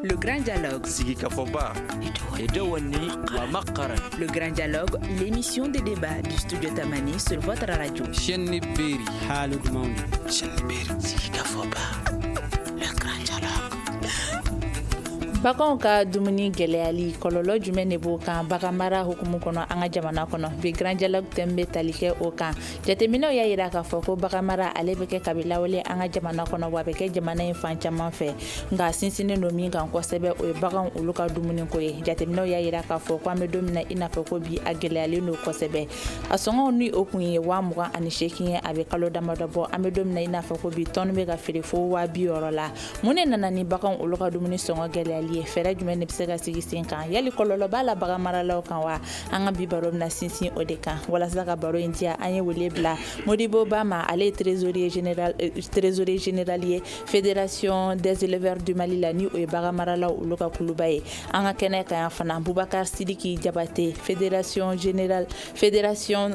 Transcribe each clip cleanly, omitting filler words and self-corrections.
Le Grand Dialogue. Sigika Foba. Edouani Wamakaran. Le Grand Dialogue, l'émission de débat du studio Tamani sur votre radio. Chenni Beri. Halud Mound. Chenni Beri. Sigika Foba. Le Grand Dialogue. Baganw ka dumuni gɛlɛyali kɔlɔlɔ jumɛn de b'o kan bagan mara hukumu kɔnɔ an ka jamana kɔnɔ bi Grand Dialogue thème bɛ tali kɛ o kan jateminɛw y'a yira k'a fɔ ko bagan mara ale bɛ kɛ kabilawale an ka jamana kɔnɔ wa a bɛ kɛ jamana in fan caman fɛ nka sinsinnen don min kan kosɛbɛ o ye baganw olu ka dumuni ko ye jateminɛw y'a yira k'a fɔ ko an bɛ don min na i n'a fɔ ko bi a gɛlɛyalen don kosɛbɛ a sɔngɔw ni o kun ye 28 ye a bɛ kalo damadɔ bɔ an bɛ don min na i n'a fɔ ko bi tɔni bɛ ka feere fo 60 la mun de nana ni baganw olu ka dumuni sɔngɔ gɛlɛyali fɛrɛ jumɛn de bɛ se ka sigi sen kan yali kɔlɔlɔ b'a la bagan maralaw kan wa an ka bi baro bɛna sinsin o de kan walasa ka baro in diya an ye wele bila Modibo Bama ale ye trésorier général ye fédération des éleveurs du Mali la ni o ye bagan maralaw olu ka kuluba ye an ka kɛnɛ kan yan fana Boubacar Sidiki Jabate fédération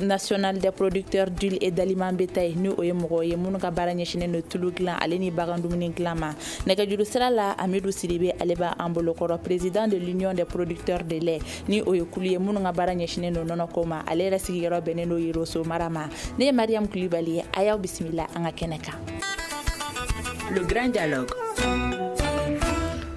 nationale des producteurs d'huile et d'aliments bétail ni o ye mɔgɔ ye minnu ka baara ɲɛsinnen don tulu dilan ale ni bagan dumuni dilan ma nɛgɛjuru sira la Amidou Sidibe ale b'a an bolo kɔrɔ président de l'union des producteurs de lait ni o ye kulu ye minnu ka baara ɲɛsinnen don nɔnɔ ko ma ale yɛrɛ sigiyɔrɔ bɛnnen don Yiroso mara ma ne ye Mariam Kulibali ye a y'aw bisimila an ka kɛnɛ kan. Le Grand Dialogue.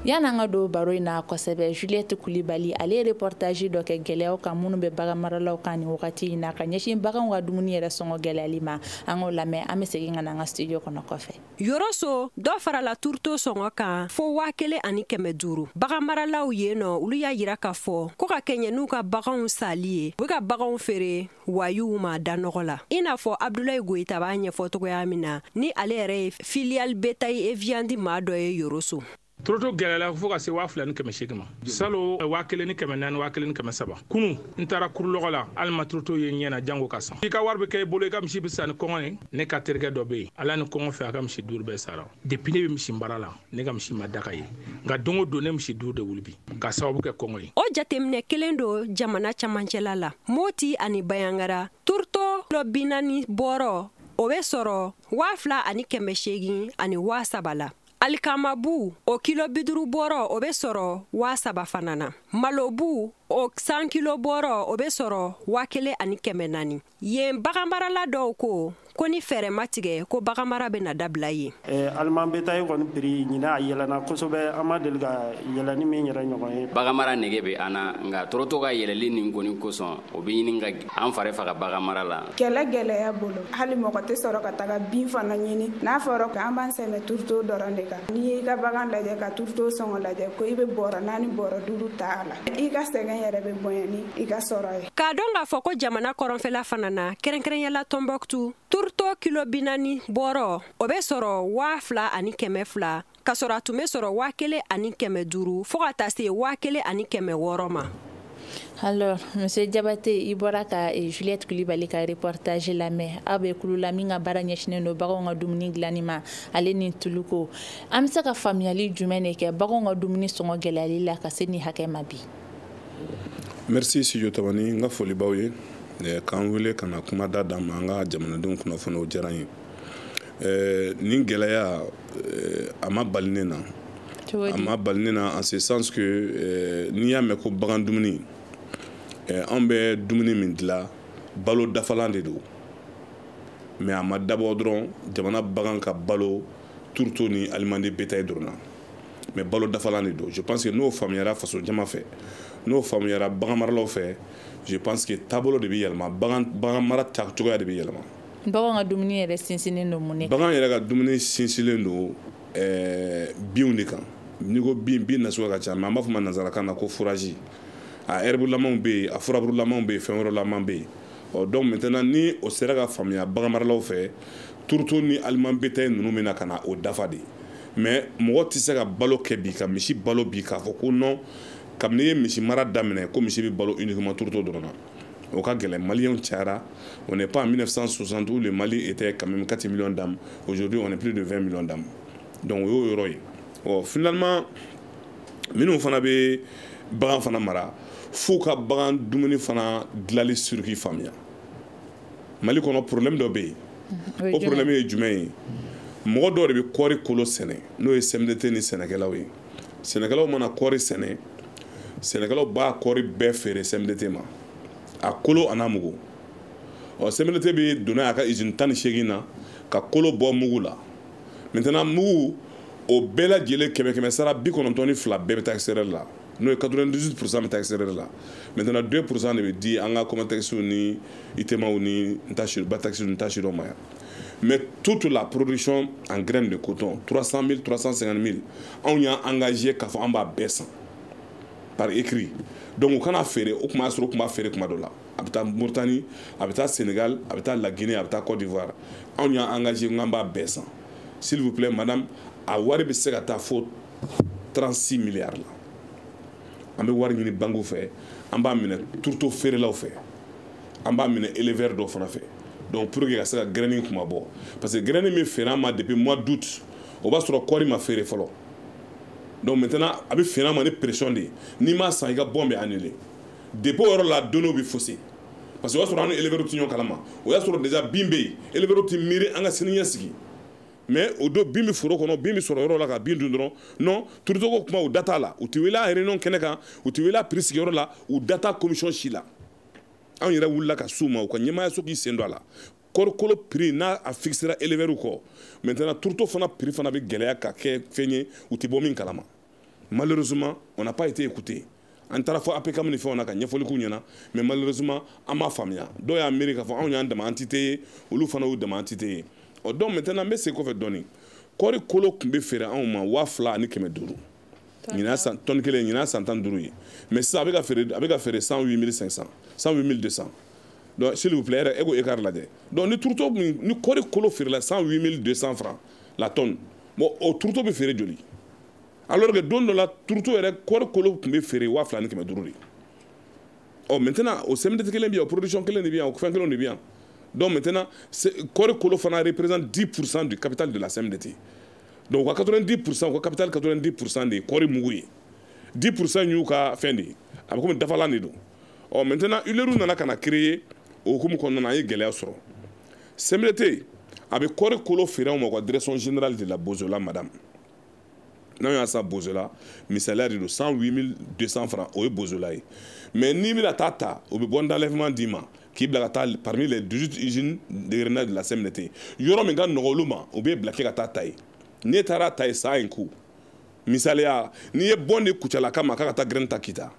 Yan'an ka don baro in na kosɛbɛ Juliette Kulibali ale ye reportage dɔ kɛ gɛlɛyaw kan minnu bɛ bagan maralaw kan ni wagati in na ka ɲɛsin baganw ka dumuni yɛrɛ sɔngɔ gɛlɛyali ma an k'o lamɛn an bɛ segin ka na an ka studio kɔnɔ kɔfɛ. Yoroso dɔ farala turto sɔngɔ kan fo 1500 bagan maralaw ye nɔ olu y'a yira k'a fɔ ko ka kɛɲɛ n'u ka baganw sali ye u bɛ ka baganw feere wayuw ma da nɔgɔ la i n'a fɔ Abdoulaye Goyita b'a ɲɛfɔ cogoya min na ni ale yɛrɛ ye filiale bétail et viande maa dɔ ye Yoroso. Troto gɛlɛla fo ka se 2008 ma salo 1400 1700 kunu n taara kurulɔgɔ la alima troto ye ɲɛna jango ka san i ka wari bɛ kɛ i bolo i ka misi bɛ sa ni kɔngɔ ye ne ka terikɛ dɔ bɛ yen ala ni kɔngɔ fɛ a ka misi 5 bɛɛ sara depuis ne bɛ misi mara la ne ka misi ma daga ye nka don o don ne misi 5 de wuli bi ka sababu kɛ kɔngɔ ye o jateminɛ kelen don jamana camancɛla la Moti ani Bayangara turto lo binani bɔrɔ o bɛ sɔrɔ 2800 ani 7,000 la Alikamabu o kilo 50 bɔrɔ o bɛ sɔrɔ 7,000 fana na Malobu o 100 kilo bɔrɔ o bɛ sɔrɔ 1,400 yen bagan marala dɔw ko ni fɛrɛ ma tigɛ ko bagan mara bɛ na dabila ye aliment bétail kɔni prix ɲina a yɛlɛna kosɛbɛ an ma deli ka yɛlɛni min yɛrɛ ɲɔgɔn ye bagan mara nege bɛ an na nka tɔrɔtɔ ka yɛlɛli nin kɔni kosɔn o bɛ ɲini ka an fari faga bagan mara la kɛlɛ gɛlɛya bolo hali mɔgɔ tɛ sɔrɔ ka taga bin fana ɲini n'a fɔra ko an b'an sɛmɛ turto dɔrɔn de kan n'i y'i ka bagan lajɛ ka turto sɔngɔ lajɛ ko i bɛ bɔrɔ 4 bɔrɔ 5 ta a la i ka sɛgɛn yɛrɛ bɛ bonya ni i ka sɔrɔ ye k'a dɔn k'a fɔ ko jamana kɔrɔnfɛla fana na kɛrɛnkɛrɛnyala Tombouctou turto kilo 40 bɔrɔ o bɛ sɔrɔ 2,200 ka sɔrɔ a tun bɛ sɔrɔ 1,500 fo ka taa se 1,600 ma. Alors, Monsieur Jabate, i bɔra ka Juliette Kulibali ka reportage lamɛn aw bɛ kulu la min ka baara ɲɛsinnen don baganw ka dumuni dilanni ma ale ni tuluko an bɛ se ka faamuyali jumɛn de kɛ baganw ka dumuni sɔngɔ gɛlɛyali la ka se ni hakɛ ma bi. Merci Studio Tamani n ka foli b'aw ye k'an wele ka na kuma da d'an ma an ka jamanadenw kunnafoni o diyara n ye nin gɛlɛya a ma bali ne na en ce sens que n'i y'a mɛn ko bagan dumuni an bɛ dumuni min dilan balo dafalan de don mais a ma dabɔ dɔrɔn jamana bagan ka balo turto ni aliment de bétail dɔrɔn na mais balo dafalan de don je pense que n'o faamuyara faso jama fɛ n'o faamuyara bagan maralaw fɛ je pense que taabolo de bɛ yɛlɛma bagan mara cogoya de bɛ yɛlɛma bagan ka dumuni yɛrɛ sinsinnen don mun de kan bagan yɛrɛ ka dumuni sinsinnen don binw de kan n'i ko bin nasugu ka ca mais an b'a fɔ ma nanzarakan na ko fourrage a herbulamaw bɛ yen a furaburulamaw bɛ yen fɛn wɛrɛlaman bɛ yen donc maintenant ni o sera ka faamuya bagan maralaw fɛ turto ni aliment bétail ninnu bɛna ka na o dafa de mais mɔgɔ tɛ se ka balo kɛ bi ka misi balo bi k'a fɔ ko non kabini ye misi mara daminɛ ko misi bɛ balo uniquement turto dɔrɔn na au cas gɛlɛn Maliens cayara on n'est pas en 1960 où le Mali était quand même 4 millions d'âmes aujourd'hui on est plus de 20 millions d'âmes donc o y'o yɔrɔ ye finalement minnu fana bɛ bagan fana mara f'u ka bagan dumuni fana dilanli circuit faamuya Mali kɔnɔ problème dɔ bɛ yen o problème ye jumɛn ye mɔgɔ dɔw de bɛ kɔɔri kolo sɛnɛ n'o ye CMDT ni sɛnɛkɛlaw ye sɛnɛkɛlaw mana kɔɔri sɛnɛ sɛnɛkɛlaw b'a kɔɔri bɛɛ feere CMDT ma a kolo a n'a mugu CMDT bɛ donna a ka usine 18 na ka kolo bɔ mugu la maintenant mugu o bɛɛ lajɛlen kɛmɛ sara 92 bɛɛ bɛ taa extérieur la n'o ye 98% bɛ taa extérieur la maintenant 2% de bɛ di an ka Comatex ni ITEMAw ni Batax ni Ntachidon ma yan. Mais toute la production en graines de coton, 300 000, 350 000, on y a engagé qu'à faire en bas baissant par écrit. Donc on a fait, on a fait comme ça. Habita Mauritanie, habita Sénégal, habita la Guinée, habita Côte d'Ivoire. On y a engagé en bas baissant. S'il vous plaît, madame, à Waribe Segata faut 36 milliards là. On va voir une bango fait, on va mener tout faire là fait, on va mener éleveur d'eau fait. Donc pour que ça soit graining kuma bo parce que graining me fait depuis mois d'août on va sur quoi il m'a fait follow donc maintenant avec finalement des pression de ni ma sa iga bombe annulé depuis or la dono bi fossé parce que on va sur un éleveur opinion kalama on va sur déjà bimbe éleveur opinion miri anga sininya sigi mais au do bimbi furo kono bimbi sur oro la ka bindu ndron non tout ko kuma o data la ou tu wela réunion keneka ou tu wela prix oro la ou data commission chila on ira wula ka suma ko nyama so ki sendo la korkolo prix na a fixera éleveur ko maintenant tout fana prix fana be gelea ka ke fenye ou tibomin kalama malheureusement on n'a pas été écouté en tarafo apeka mni fona ka nyefoli ku nyana mais malheureusement ama famia do ya america fo on yanda entité ou lu fana ou de entité o donc maintenant mais c'est quoi fait donner korkolo kumbe fera on ma wafla ni keme duru Nina tonne kele nina 100 duru mais ça avec a fait 108 500 108 200 donc s'il vous plaît ego écart là donc ni tourto ni kori kolo faire la 108 200 francs la tonne bon au tourto be faire joli alors que don la tourto era kori kolo be faire wa flan ki me duru oh maintenant au CMDT kele bien au production kele bien au fin kele bien donc maintenant kori kolo fana représente 10% du capital de la CMDT. Donc, 90%, au capital 90% des corps mouillés. 10% nous avons fait des. Après, comme d'affaires là, oh maintenant, il est où on a créé au comme on a eu galère sur. CMDT avec corps colo ferré au direction générale de la Bozola, madame. Non, il y a ça Bozola, mais salaire de 108 200 francs au Bozola. Mais ni la tata au bon d'enlèvement d'Ima qui est parmi les 18 usines de grenades de la CMDT. Il y aura un gars normalement au bien blaqué la tata. Ni tara ta sa un coup misalia ni e bonne kuchala kama kaka graine takita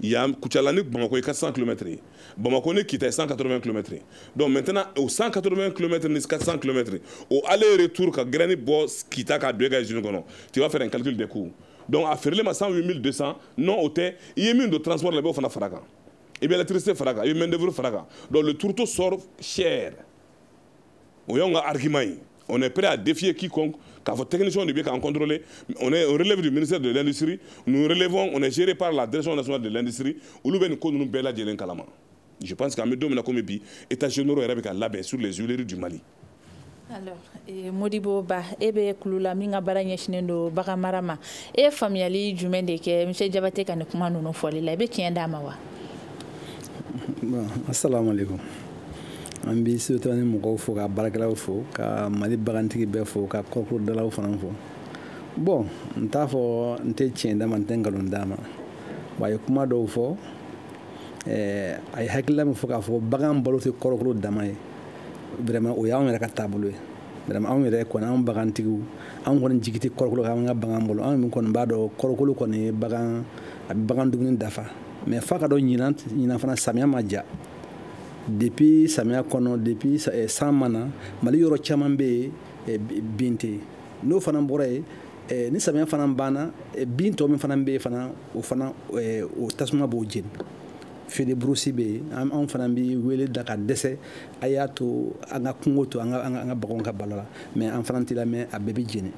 ya kuchala ni Bamako 400 km Bamako ni kita 180 km donc maintenant au 180 km ni 400 km au aller retour ka graine boss kita ka deux gars kono tu vas faire un calcul des coûts donc à faire les 108 200 non hôtel il y a mis de transport là-bas fana faraka et bien l'électricité faraka et main d'œuvre faraka donc le tourteau sort cher au yonga argument. On est prêt à défier quiconque, car vos techniciens de bien qu'à contrôler. On relève du ministère de l'Industrie, nous relevons, on est géré par la Direction nationale de l'Industrie, où nous nous bella de l'Inkalama. Je pense qu'à mes domaines comme épi, État généraux avec la labé sur les huileries du Mali. Alors, Modibo Ba, ebe kulula minga baranya shinendo bagamarama. E familiali jumende ke monsieur Diabaté kan kuma no foli la be tienda mawa. Bon, assalamu alaikum. An bi surtout ni mɔgɔw fo ka baarakɛlaw fo ka Mali bagantigi bɛɛ fo ka kɔrɔkɔrɔdalaw fana fo bon n t'a fɔ n tɛ tiɲɛ d'a ma n tɛ nkalon d'a ma wa a ye kuma dɔw fɔ a ye hakilila min fɔ k'a fɔ bagan balo tɛ kɔrɔkɔrɔ dama ye vraiment o y'anw yɛrɛ ka taabolo ye vraiment anw yɛrɛ kɔni anw bagantigiw anw kɔni jigi tɛ kɔrɔkɔrɔ k'an ka bagan bolo anw min kɔni b'a dɔn kɔrɔkɔrɔ kɔni ye bagan a bɛ bagan dumuni dafa mais f'a ka dɔn ɲinan fana samiya ma ja depuis samiya kɔnɔ depuis san mana Mali yɔrɔ caman bɛ bin tɛ n'o fana bɔra yen ni samiya fana banna bin tɔ min fana bɛ yen fana o fana o tasuma b'o jeni feere burusi bɛ yen anw fana bɛ wele da ka dɛsɛ a y'a to an ka kungo to an ka baganw ka balo la mais an fana tɛ lamɛn a bɛɛ bɛ jeni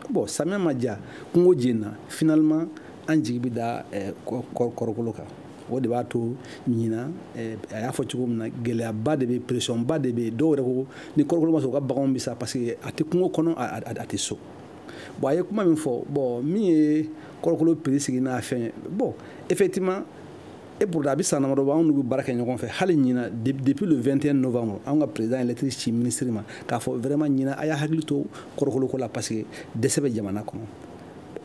bon samiya ma ja kungo jenina finalement an jigi bɛ da kɔrɔkolo kan o de b'a to ɲina a y'a fɔ cogo min na gɛlɛyaba de bɛ pressionba de bɛ dɔw yɛrɛ ko ni kɔrɔkolo ma sɔn u ka baganw bɛ sa parce que a tɛ kungo kɔnɔ a tɛ so bon a ye kuma min fɔ bon min ye kɔrɔkolo prix sigi n'a fɛn bon effectivement et pour a bɛ san damadɔ bɔ anw n'u bɛ baara kɛ ɲɔgɔn fɛ hali ɲina depuis le 21 novembre anw ka président ye lettre ci ministre ma k'a fɔ vraiment ɲina a y'a hakili to kɔrɔkoloko la parce que dɛsɛ bɛ jamana kɔnɔ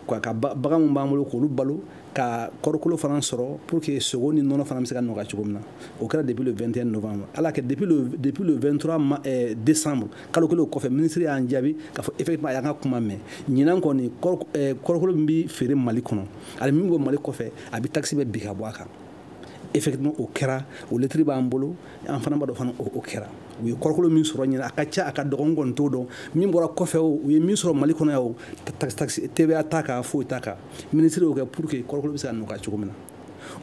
ka bagan mun b'an bolo k'olu balo ka kɔrɔkolo fana sɔrɔ pour que sogo ni nɔnɔ fana bɛ se ka nɔgɔya cogo min na o kɛra depuis le 21 novembre ala kɛ depuis le 23 décembre kalo kelen o kɔfɛ ministre y'an jaabi k'a fɔ effectivement a y'an ka kuma mɛn ɲinan kɔni kɔrɔkolo min bɛ feere mali kɔnɔ ani min bɛ mali kɔfɛ a bɛ taxe bɛ bi ka bɔ a kan effectivement o kɛra o lettre b'an bolo an fana b'a dɔn fana o kɛra u ye kɔrɔkolo min sɔrɔ ɲina a ka ca a ka dɔgɔn kɔni t'o dɔn min bɔra kɔfɛ o u ye min sɔrɔ mali kɔnɔ yan o taxe TVA t'a kan foyi t'a kan ministre y'o kɛ pour que kɔrɔkolo bɛ se ka nɔgɔya cogo min na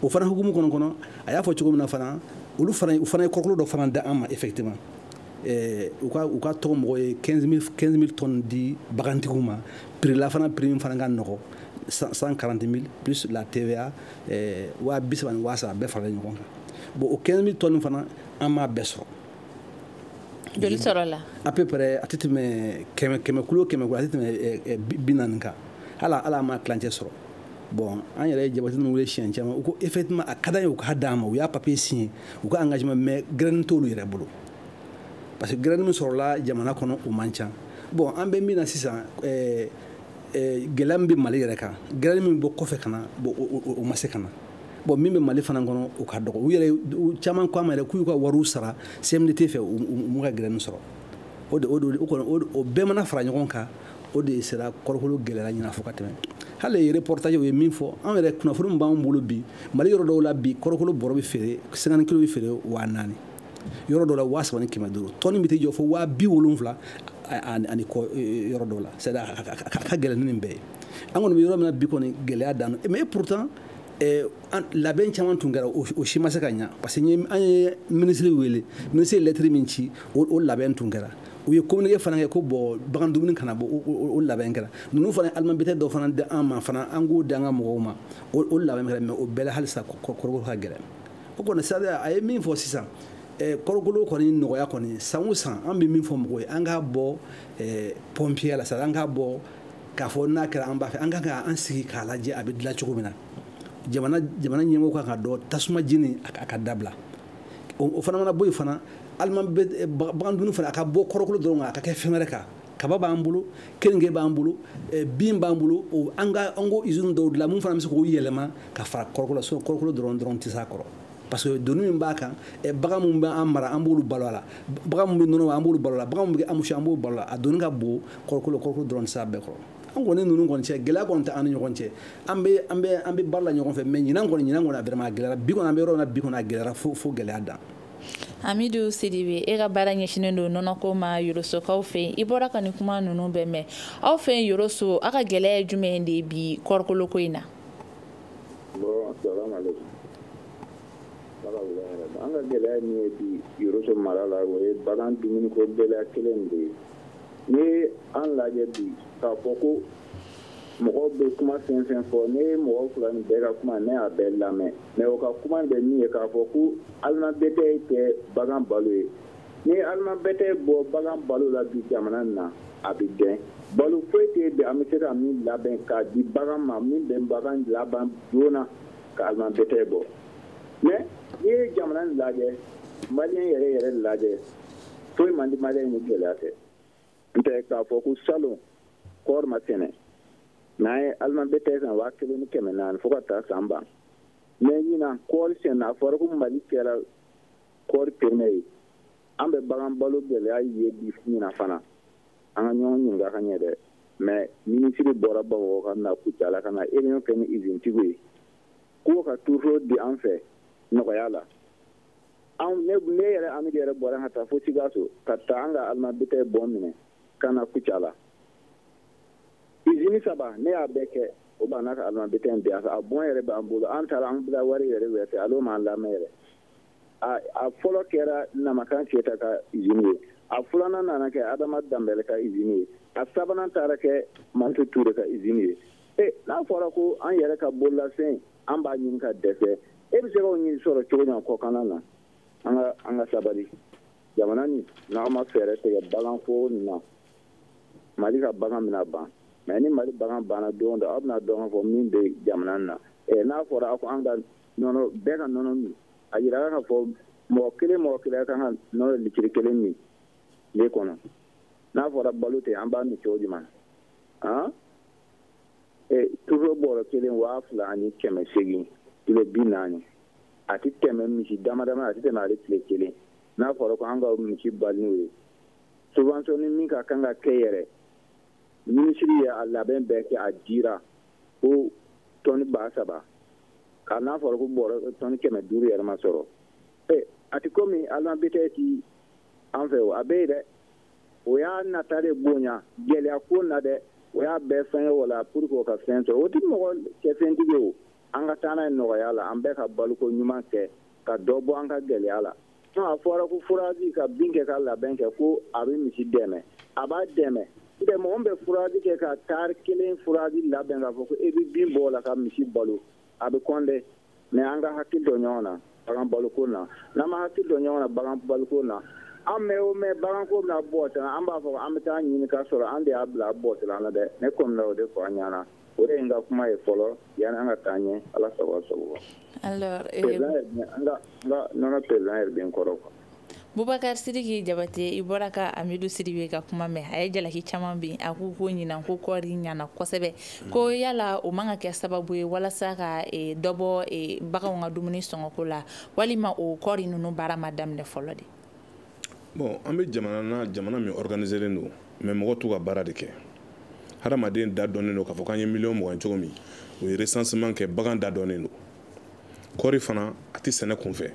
o fana hukumu kɔnɔ a y'a fɔ cogo min na fana u fana ye kɔrɔkolo dɔ fana da an ma effectivement u ka tɔgɔ mɔgɔ ye 15 000 tonnes di bagantigiw ma prix la fana prix min fana ka nɔgɔ 140 000 plus la TVA waa 30 ni waa 3 bɛɛ farala ɲɔgɔn kan bon o 15 000 tonnes fana an m'a bɛɛ sɔrɔ joli sɔrɔ la à peu près a tɛ tɛmɛ kɛmɛ kulo a tɛ tɛmɛ 40 kan ala ma kilancɛ sɔrɔ bon an yɛrɛ ye jabati ninnu wele siɲɛ caman u ko effectivement a ka d'an ye u k'a d'an ma u y'a papier signé u ka engagement mais graine t'olu yɛrɛ bolo parce que graine min sɔrɔla jamana kɔnɔ o man ca bon an bɛ min na sisan gɛlɛya min bɛ mali yɛrɛ kan graine min bɛ kɔfɛ ka na bon o ma se ka na bon min bɛ mali fana kɔnɔ o ka dɔgɔ u yɛrɛ caman ko a ma yɛrɛ k'u ka wariw sara CMDT fɛ u m'u ka graine sɔrɔ o bɛɛ mana fara ɲɔgɔn kan o de sera kɔrɔkolo gɛlɛyara ɲina fo ka tɛmɛ hali reportage u ye min fɔ an yɛrɛ kunnafoni min b'an bolo bi mali yɔrɔ dɔw la bi kɔrɔkolo bɔrɔ bɛ feere 50 kilo bɛ feere 4,000 yɔrɔ dɔw la 3,500 tɔni bɛ tɛ jɔ fo 70,000 ani kɔ yɔrɔ dɔw la c'est à dire a ka gɛlɛn ni nin bɛɛ ye an kɔni bɛ yɔrɔ min na bi kɔni gɛlɛya dan mais pourtant labɛn caman tun kɛra o si ma se ka ɲa parce que an ye ministre wele ministre ye lettre min ci o labɛn tun kɛra u ye communiqué fana kɛ ko bon bagan dumuni kana bɔ o labɛn kɛra ninnu fana alimabitɛ dɔ fana di an ma fana an k'o di an ka mɔgɔw ma o labɛn kɛra mais o bɛɛ la halisa kɔrɔkolo ka gɛlɛn o kɔni c'est à dire a ye min fɔ sisan kɔrɔkolo kɔni nɔgɔya kɔni san o san an bɛ min fɔ mɔgɔw ye an k'a bɔ pompier la c'est à dire an k'a bɔ k'a fɔ n'a kɛra an b'a fɛ an ka kan an sigi k'a lajɛ a bɛ dilan cogo min na jamana ɲɛmɔgɔw kan ka dɔn tasuma jeni a ka dabila o fana mana bɔ yen fana bagan dumuni fana a ka bɔ kɔrɔkolo dɔrɔn kan a ka kɛ fɛn wɛrɛ kan kaba b'an bolo keninge b'an bolo bin b'an bolo an ko usine dɔw dilan mun fana bɛ se k'o yɛlɛma ka fara kɔrɔkolo la sinon kɔrɔkolo dɔrɔn tɛ s'a kɔrɔ parce que doni min b'a kan bagan mun b'an mara an b'olu balo a la bagan mun bɛ nɔnɔ an b'olu balo a la bagan mun bɛ amusi an b'olu balo a la a doni ka bon kɔrɔkolo dɔrɔn tɛ s'a bɛɛ kɔrɔ an kɔni ninnu kɔni cɛ gɛlɛya kɔni tɛ an ni ɲɔgɔn cɛ an bɛ baara la ɲɔgɔn fɛ mais ɲinan kɔni a vraiment gɛlɛyara bi kɔni an bɛ yɔrɔ min na bi kɔni a gɛlɛyara fo gɛlɛya dan Amidou Sidibe e ka baara ɲɛsinnen don nɔnɔko ma Yorosokaw fɛ yen i bɔra ka nin kuma ninnu bɛɛ mɛn aw fɛ yen Yoroso a ka gɛlɛya ye jumɛn de ye bi kɔrɔkoloko in na bon assalamu alaikum an ka gɛlɛya min ye bi Yoroso mara la o ye bagan dumuni ko gɛlɛya kelen de ye ni an lajɛ bi k'a fɔ ko mɔgɔw bɛ kuma fɛn fɛn fɔ ne ye mɔgɔ fila nin bɛɛ ka kuma ne y'a bɛɛ lamɛn mais o ka kuma bɛ min ye k'a fɔ ko alimabɛtɛ tɛ bagan balo ye ni alimabɛtɛ bɔ bagan balo la bi jamana in na a bɛ gɛn balo foyi tɛ bi an bɛ se ka min labɛn k'a di bagan ma min bɛ bagan laban joona ka alimabɛtɛ bɔ mais n'i ye jamana in lajɛ maliyɛn yɛrɛ lajɛ foyi man di maliyɛn ni gɛlɛya tɛ n tɛ k'a fɔ ko salon kɔɔri ma sɛnɛ n'an ye alimabɛtɛ san 1,400 fo ka taa san ban mais ɲinan kɔɔri sɛnɛ a fɔra ko mali kɛra kɔɔri pɛrɛnɛ ye an bɛ bagan balo gɛlɛya ye bi ɲinan fana an ka ɲɔgɔn ɲininka ka ɲɛ dɛ mais minisiri bɔra bamakɔ ka na Kucala ka na réunion kɛ ni usine tigiw ye k'o ka toujours di an fɛ nɔgɔya la ne yɛrɛ Amidi yɛrɛ bɔra ka taa fo Sikaso ka taa an ka alimabɛtɛ bɔ minɛ ka na Kucala usine 3 ne y'a bɛɛ kɛ o b'a n'a ka alimabɛtɛ in bɛɛ a bɔn yɛrɛ b'an bolo an taara an bila wari yɛrɛ wɛrɛ alo m'an lamɛn yɛrɛ a fɔlɔ kɛra Namakan Keyita ka usine ye a filanan nana kɛ Adama Dambɛlɛ ka usine ye a sabanan taara kɛ Mantu Ture ka usine ye n'a fɔra ko an yɛrɛ ka bololafɛn an b'a ɲini ka dɛsɛ e bɛ se k'o ɲini sɔrɔ cogo ɲan kɔkan na an ka sabali jamana nin n'aw ma fɛɛrɛ tigɛ bagan ko na Mali ka bagan bɛna ban mais ni Mali bagan banna don dɔ aw bɛna dɔn k'a fɔ min bɛ jamana in na n'a fɔra aw ko an ka nɔnɔ bɛɛ ka nɔnɔ min a yira k'a fɔ mɔgɔ kelen kan ka nɔnɔ litiri 1 min tile kɔnɔ n'a fɔra balo tɛ an b'a min cogo jumɛn bɔrɔ kelen 2,800 kilo 40 a tɛ tɛmɛ misi damadama a tɛ tɛmɛ ale tile kelen n'a fɔra ko an ka misi bali n'o ye subventionné min ka kan ka kɛ yɛrɛ minisiri ye a labɛn bɛɛ kɛ a dira ko tɔni 3,000 ka n'a fɔra ko bɔrɔ tɔni 500 yɛrɛ ma sɔrɔ a tɛ komi alimabitɛ ti an fɛ o a bɛ ye dɛ o y'a nata de bonya gɛlɛya ko na dɛ o y'a bɛɛ fɛngɛ o la pour que o ka fɛn sɔrɔ o tɛ mɔgɔ cɛfɛntigi o an ka taa n'a ye nɔgɔya la an bɛɛ ka baloko ɲuman kɛ ka dɔ bɔ an ka gɛlɛya la a fɔra ko furaji ka bin kɛ ka labɛn kɛ ko a bɛ misi dɛmɛ a b'a dɛmɛ mɔgɔ bɛ furaji kɛ ka tari 1 furaji labɛn k'a fɔ ko e bɛ bin bɔ o la ka misi balo a bɛ kɔn dɛ mais an ka hakili dɔ ɲɔgɔn na bagan baloko na n'an ma hakili dɔ ɲɔgɔn na bagan baloko na an mɛ o mɛ baganko bɛna bɔ ten an b'a fɔ an bɛ taa ɲini ka sɔrɔ an de y'a bila bɔ ten na dɛ ne kɔni o de fɔ an ɲɛna o de ye n ka kuma ye fɔlɔ yanni an ka taa ɲɛ ala sago sago alors an ka nɔnɔ président yɛrɛ bɛ n kɔrɔ quoi Bubakar Sidiki Jabate i bɔra ka Amidu Sidibe ka kuma mɛn a ye jalaki caman bin a ko ɲinan ko kɔɔri ɲana kosɛbɛ ko yala o man ka kɛ sababu ye walasa ka dɔ bɔ baganw ka dumuni sɔngɔko la walima o kɔɔri ninnu baara ma daminɛ fɔlɔ de. Bon an bɛ jamana min organisé don mais mɔgɔ t'u ka baara de kɛ hadamaden da dɔnnen don k'a fɔ k'an ye miliyɔn 20 cogo min o ye recensement kɛ bagan da dɔnnen don kɔɔri fana a tɛ sɛnɛ kunfɛ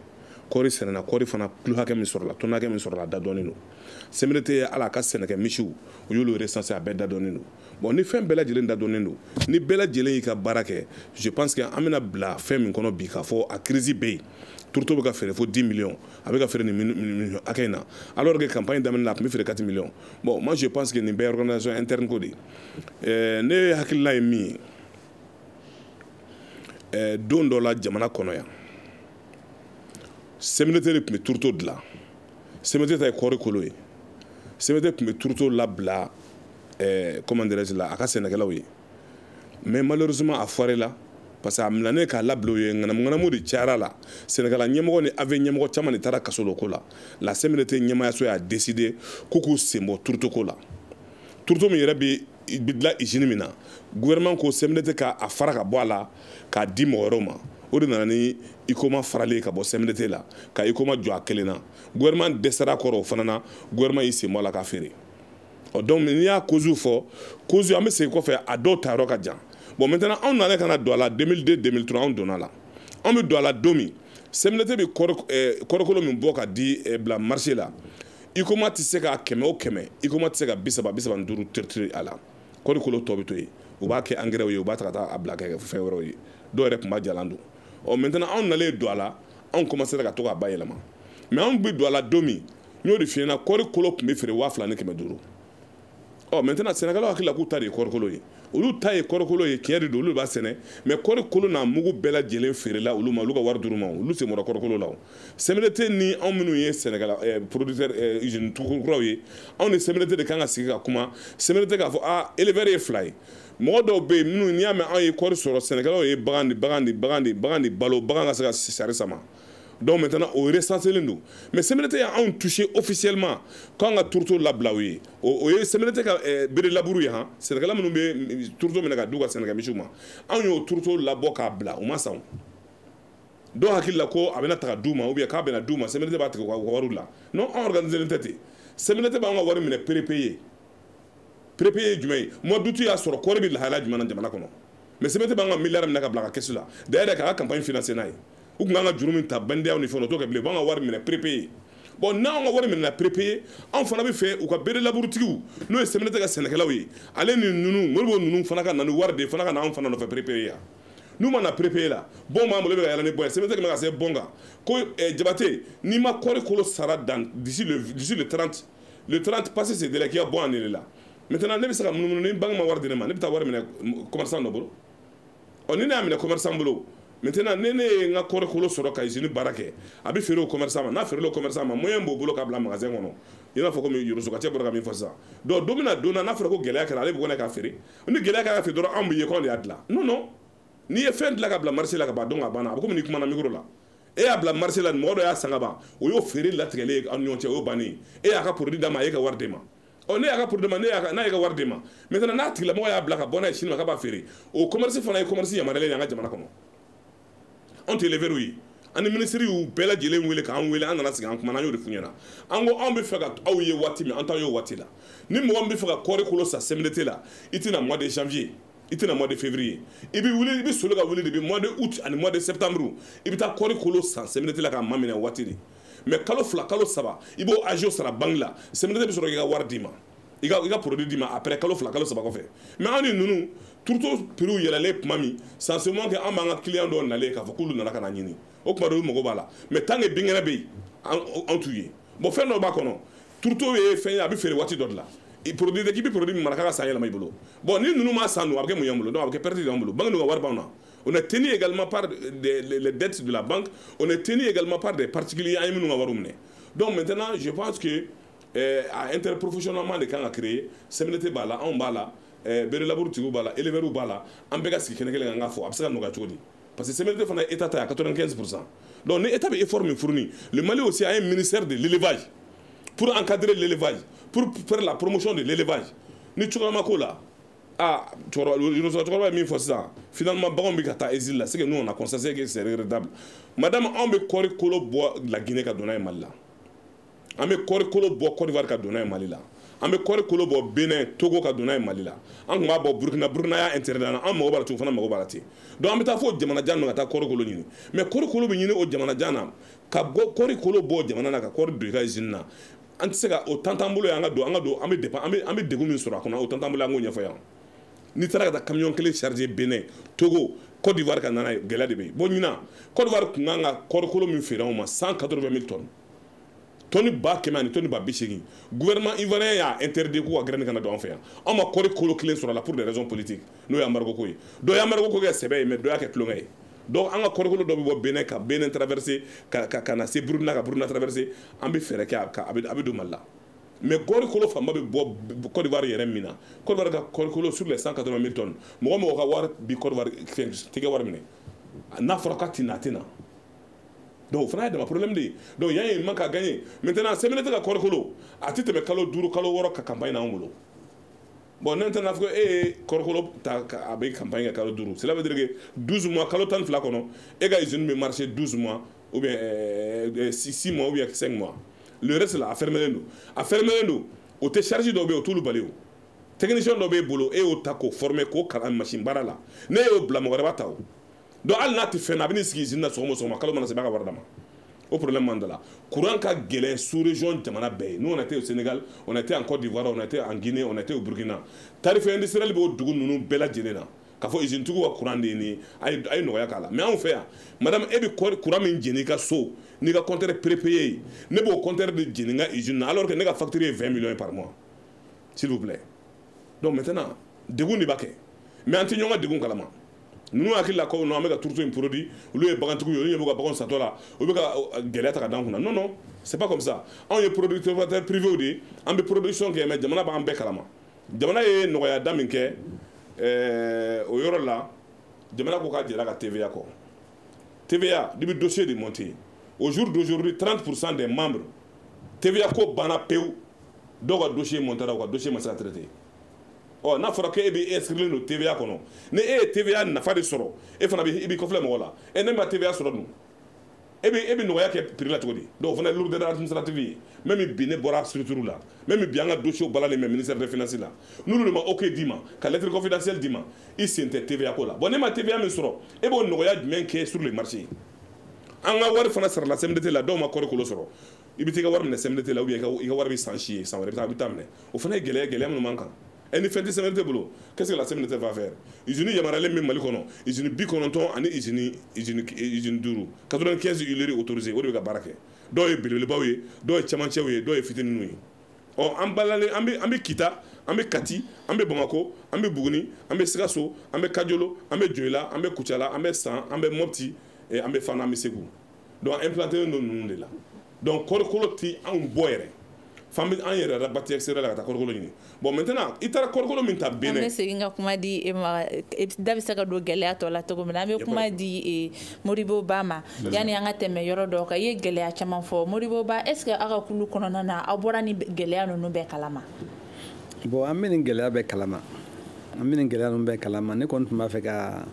kɔɔri sɛnɛna kɔɔri fana kilo hakɛ min sɔrɔla tɔnni hakɛ min sɔrɔla da dɔnnen don CMDT ala ka sɛnɛkɛ misiw u y'olu recensé a bɛɛ da dɔnnen don bon ni fɛn bɛɛ lajɛlen da dɔnnen don ni bɛɛ lajɛlen y'i ka baara kɛ je pense que an bɛna bila fɛn min kɔnɔ bi k'a fɔ a crise bɛ yen Turto bɛ ka feere fo 10 millions a bɛ ka feere nin hakɛ in na alors que campagne daminɛ la a tun bɛ feere 4 millions bon moi je pense que nin bɛɛ organisation interne ko de ne hakilila ye min ye don dɔ la jamana kɔnɔ yan CMDT de tun bɛ Turto dilan CMDT ta ye kɔɔri kolo ye CMDT tun bɛ Turto labila comment dirais-je la a ka sɛnɛkɛlaw ye mais malheureusement a foiré la parce que a minɛnen k'a labila u ye ŋanamu de cayara la Sénégal ɲɛmɔgɔ ni AV ɲɛmɔgɔ caman de taara kaso la o ko la CMDT ɲɛmayaso y'a décidé k'u k'u sen bɔ Turto ko la Turto min yɛrɛ bɛ dilan usine min na gouvernement ko CMDT k'a fara ka bɔ a la k'a di mɔgɔ wɛrɛw ma o de nana ni ICOMA faralen ka bɔ CMDT la ka ICOMA jɔ a kelen na gouvernement dɛsɛra kɔrɔ o fana na gouvernement y'i sen bɔ a la k'a feere donc n'i y'a cause fɔ cause an bɛ segin kɔfɛ a dɔw ta yɔrɔ ka jan bon maintenant anw nana ka na don a la 2002 2003 anw donna la anw bɛ don a la don min CMDT bɛ kɔrɔkolo min bɔ ka di bila marché la ICOMA tɛ se ka 100 o 100 ICOMA tɛ se ka 30-35 tirer a la kɔrɔkolo tɔ bɛ to yen u b'a kɛ engrais ye u b'a ta ka taa a bila kɛ fɛn wɛrɛw ye dɔw yɛrɛ tun b'a jalan don maintenant anw nalen don a la anw commencé ka to k'a bayɛlɛma mais anw bɛ don a la don min n y'o de f'i ɲɛna kɔrɔkolo tun bɛ feere 2,500 maintenant Sénégalais hakili la k'u ta de ye kɔrɔkolo ye olu ta ye kɔrɔkolo ye tiɲɛ de don olu b'a sɛnɛ mais kɔrɔkolo n'a mugu bɛɛ lajɛlen feerela olu ma olu ka wari d'olu ma olu sen bɔra kɔrɔkolo la CMDT ni anw minnu ye Sénégal producteur usine kuraw ye anw ni CMDT de kan ka sigi ka kuma CMDT k'a fɔ éleveur ye 2 ye mɔgɔ dɔw bɛ yen minnu n'i y'a mɛn anw ye kɔɔri sɔrɔ Sénégalais ye bagan de balo bagan ka se ka sari sama donc maintenant o recensé don mais CMDT y'anw touché officiellement k'an ka Turto labila u ye o ye CMDT ka bere laburu ye han Sénégalais minnu bɛ Turto minɛ ka d'u ka Sénégal misiw ma anw y'o Turto labɔ k'a bila u ma sɔn dɔw hakili la ko a bɛna taga d'u ma ou bien k'a bɛna d'u ma CMDT b'a tigɛ u ka wariw la non anw organisé tɛ ten CMDT b'an ka wari minɛ prépayé ye jumɛn ye mois d'août y'a sɔrɔ kɔɔri bɛ lahalaya jumɛn na jamana kɔnɔ mais CMDT b'an ka miliyari minɛ ka bila a ka kɛsu la d'ailleurs k'a ka campagne financé n'a ye u tun kan ka juru min ta bandiyaw ni fɛnw o t'o kɛ bilen u b'an ka wari minɛ prépayé bon n'anw ka wari minɛna prépayé anw fana bɛ fɛ u ka bere laburutigiw n'o ye CMDT ka sɛnɛkɛlaw ye ale ni ninnu olu b'o ninnu fana ka na ni wari de fana ka na anw fana nɔfɛ prépayé yan n'u ma na prépayé la bon b'an bolo bɛ ka yɛlɛ ni bon ye CMDT kɛmɛ ka se bon kan ko Jabate n'i ma kɔɔri kolo sara d'ici le 30 passé ce délai k'i ka bɔ a nin de la maintenant ne bɛ se ka munumunu ni banque ma wari di ne ma ne bɛ taa wari minɛ commerçant dɔ bolo ni ne y'a minɛ commerçant bolo maintenant ne ye n ka kɔɔri kolo sɔrɔ ka usine baara kɛ a bɛ feere o commerçant ma n'a feerela o commerçant ma moyen b'o bolo k'a bila magasin kɔnɔ i n'a fɔ komi Yorosokacɛ bɔra ka min fɔ sisan donc don mina don na n'a fɔra ko gɛlɛya kɛra ale bɛ kɔnɔ k'a feere ni gɛlɛya kɛra feere dɔrɔn anw bɛ ye k'anw de y'a dilan non n'i ye fɛn dilan ka bila marché la ka ban donc a banna a bɛ komi n'i kumana micro la e y'a bila marché la mɔgɔ dɔ y'a san ka ban o y'o feere latigɛlen ye aw ni ɲɔgɔn cɛ o y'o bannen e y'a ka produit d'a ma e ka wari d'e ma ne y'a ka produit n'a y'a ka wari di ma maintenant n'a tigilamɔgɔ y'a bila ka bɔ n'a ye Chine ma k'a b'a feere o commerce fana ye commerce yamaruyalen ye an ka jamana kɔnɔ anw tɛ éleveurs ye ani ministre y'u bɛɛ lajɛlen wele k'an wele an nana sigi an kumana an y'o de f'u ɲɛna an ko anw bɛ fɛ ka aw ye waati min an t'aw ye o waati la ni mɔgɔ min bɛ fɛ ka kɔɔri kolo san CMDT la i tɛna mois de janvier i tɛna mois de février i bɛ wuli i bɛ soli ka wuli de mois de août ani mois de septembre i bɛ taa kɔɔri kolo san CMDT la k'a maminɛ waati de mais kalo 2 kalo 3 i b'o agio sara banque la CMDT bɛ sɔrɔ k'i ka wari d'i ma i ka produit d'i ma après kalo 2 kalo 3 kɔfɛ mais an ni ninnu turto prix yɛlɛlen tuma min sensiblement que an b'an ka client dɔw nalen k'a fɔ k'olu nana ka na ɲini o tuma dɔw mago b'a la mais tant que binkɛnɛ bɛ yen an t'u ye bon fɛn dɔ b'a kɔnɔ turto ye fɛn ye a bɛ feere waati dɔ de la produit de k'i bɛ produit min mara k'a ka san yɛlɛma i bolo bon ni ninnu m'a san dun a bɛ kɛ mun y'an bolo donc a bɛ kɛ perte de y'an bolo banque dun ka wari b'anw na on est tenu également par les dettes de la banque on est tenu également par des particuliers an ye minnu ka wariw minɛ donc maintenant je pense que interprofessionnellement de kan ka créer CMDT b'a la anw b'a la bere laburu tigiw b'a la éleveurs b'a la an bɛɛ ka sigi kɛnɛ kelen kan k'a fɔ a bɛ se ka nɔgɔya cogo di parce que CMDT fana ye état ta ye à 95%. Donc ni état bɛ effort min fourni le Mali aussi a un ministère de l'élevage pour encadrer l'élevage pour faire la promotion de l'élevage ni cogoya ma k'o la cɛkɔrɔba ye min fɔ sisan finalement baganw bɛ ka taa exil la c'est que nous on a constaté que c'est regrettable madame anw bɛ kɔɔri kolo bɔ la Guinée ka don n'a ye Mali la an bɛ kɔɔri kolo bɔ Côte d'Ivoire ka don n'a ye Mali la an bɛ kɔɔri kolo bɔ Benin Togo ka don n'a ye Mali la an tun b'a bɔ Burkina y'a interdit an mago b'a la ten o fana mago b'a la ten donc an bɛ taa fo jamana jan na ka taa kɔɔri kolo ɲini mais kɔɔri kolo bɛ ɲini o jamana jan na ka bɔ kɔɔri kolo bɔ jamana na ka kɔɔri don i ka usine na an tɛ se ka o temps t'an bolo ye an bɛ degun min sɔrɔ a kɔnɔ o temps t'an bolo an k'o ɲɛfɔ yan n'i taara ka taa camion kelen charger Benin Togo Côte d'Ivoire ka nana ye gɛlɛya de bɛ yen bon ɲinan Côte d'Ivoire tun kan ka kɔɔri kolo min feere anw ma 180 000 tonnes toni ba kɛmɛ ani toni ba 80 gouvernement ivoirien y'a interdit k'u ka graine kana don an fɛ yan an ma kɔɔri kolo kelen sɔrɔ la pour des raisons politiques n'o ye embargo ko ye dɔ ye embargo ko kɛ sɛbɛ ye mais dɔ y'a kɛ tulonkɛ ye donc an ka kɔɔri kolo dɔ bɛ bɔ Benin ka Benin traverser ka na se Burkina ka Burkina traverser an bɛ fɛɛrɛ kɛ a bɛ don Mali la mais kɔɔri kolo fanba bɛ bɔ Côte d'Ivoire yɛrɛ min na Côte d'Ivoire ka kɔɔri kolo sur les 180 000 tonnes mɔgɔ mɔgɔ ka wari bi Côte d'Ivoire tɛgɛ wari minɛ n'a fɔra k'a tɛna a tɛna donc o fana ye dama problème de ye donc yan ye man ka gagner maintenant CMDT ka kɔɔri kolo a tɛ tɛmɛ kalo 5 kalo 6 ka campagne n'anw bolo bon ne tɛ n'a fɔ ko e ye kɔɔri kolo ta a bɛ campagne kɛ kalo 5 cela veut dire que 12 mois kalo 12 kɔnɔ e ka usine bɛ marcher 12 mois ou bien 6 mois ou bien 5 mois le reste là a fermelen don o tɛ charge dɔw bɛ yen o t'olu bali o technicien dɔw b'e bolo e y'o ta k'o former k'o kalan machine baara la ne y'o bila mɔgɔ wɛrɛ b'a ta o donc hali n'a tɛ fɛn na a bɛ n'i sigi usine na sɔgɔma o sɔgɔma kalo mana se b'a ka wari d'a ma o problème man da la courant ka gɛlɛn sous région jamana bɛɛ ye nous on était au Sénégal on était en Côte d'Ivoire on était en Guinée on était au Burkina tarif industriel bɛ o dugu ninnu bɛɛ lajɛlen na k'a fɔ usine tigiw ka courant de ye nin ye a ye nɔgɔya k'a la mais anw fɛ yan madame e bɛ courant min jeni i ka so n'i ka compteur prépayé ye ne b'o compteur de jeni n ka usine na alors que ne ka facture ye 20 millions par mois s'il vous plaît donc maintenant degun de b'a kɛ mais an tɛ ɲɔgɔn ka degun kalama ninnu hakili la ko non an bɛ ka turuto in produit olu ye bagantigiw ye olu ɲɛ b'u ka baganw satɔ la u bɛ ka gɛlɛya ta ka d'an kunna non non c'est pas comme ça anw ye producteur privé de ye an bɛ production kɛ mais jamana b'an bɛɛ kalama jamana ye nɔgɔya da min kɛ o yɔrɔ la jamana ko k'a jɛra ka TVA kɔ TVA depuis dossier de monter au jour d'aujourd'hui 30% des membres TVA ko banna pewu dɔw ka dossier montera u ka dossier ma se ka traiter ɔ n'a fɔra ko e bɛ inscrire no TVA kɔnɔ ni e ye TVA nafa de sɔrɔ e fana i b'i kɔfilɛ mɔgɔ la e ne ma TVA sɔrɔ dun e bɛ nɔgɔya kɛ prix la cogo di donc o fana ye lourdeur administrative ye même bi ne bɔra structure la même bi an ka dossier balalen bɛ ministère des finances la n'olu de ma ok d'i ma ka lettre confidentielle d'i ma i sen tɛ TVA ko la bon ne ma TVA min sɔrɔ e b'o nɔgɔya jumɛn kɛ sur le marché an ka wari fana sarala CMDT la dɔw ma kɔɔri kolo sɔrɔ i bɛ t'i ka wari minɛ CMDT la ou bien i ka wari bɛ san si ye san wɛrɛ i bɛ taa minɛ o fana ye gɛlɛya minnu b'an kan et ni fɛn tɛ CMDT bolo qu'est-ce que la CMDT va faire usine yamaruyalen bɛ Mali kɔnɔ usine 90 ani usine 5 95 huileries autorisées o de bɛ ka baara kɛ dɔw ye belebelebaw ye dɔw ye cɛmancɛw ye dɔw ye fitininw ye ɔ an balalen an bɛ Kita an bɛ Kati an bɛ Bamako an bɛ Buguni an bɛ Sikaso an bɛ Kajolo an bɛ Dioyila an bɛ Kucala an bɛ San an bɛ Mopti an bɛ Fana an bɛ Segu donc implanté don ninnu de la donc kɔɔri kolo tɛ anw bɔ yɛrɛ fan bɛ an yɛrɛ rabati extérieur la ka taa kɔɔri kolo ɲini bon maintenant i taara kɔɔri kolo min ta Benin an bɛ segin ka kuma di e ma da bɛ se ka don gɛlɛya tɔ la cogo min na an bɛ kuma di Modibo Ba ma yanni an ka tɛmɛ yɔrɔ dɔw kan i ye gɛlɛya caman fɔ Modibo Ba est ce que aw ka kulu kɔnɔna na aw bɔra ni gɛlɛya ninnu bɛɛ kalama bon an bɛ nin gɛlɛya bɛɛ kalama ne kɔni tun b'a fɛ ka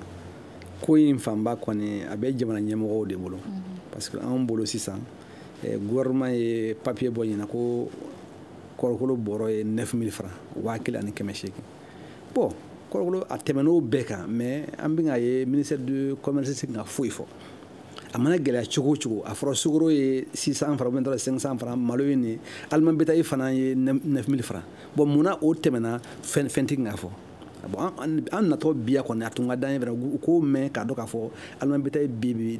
ko in fanba kɔni a bɛ jamana ɲɛmɔgɔw de bolo parce que anw bolo sisan gouvernement ye papier bɔ ɲina ko kɔrɔkolo bɔrɔ ye 9000 francs 1800 bon kɔrɔkolo a tɛmɛn'o bɛɛ kan mais an bɛ k'a ye ministère du commerce se ka foyi fɔ a mana gɛlɛya cogo o cogo a fɔra sukaro ye 600 francs ou 500 francs malo ye nin aliment bétail fana ye 9000 francs bon munna o tɛmɛna fɛn tɛ k'a fɔ bon an natɔ biya kɔni a tun ka d'an ye u k'o mɛn k'a dɔn k'a fɔ aliment bétail bi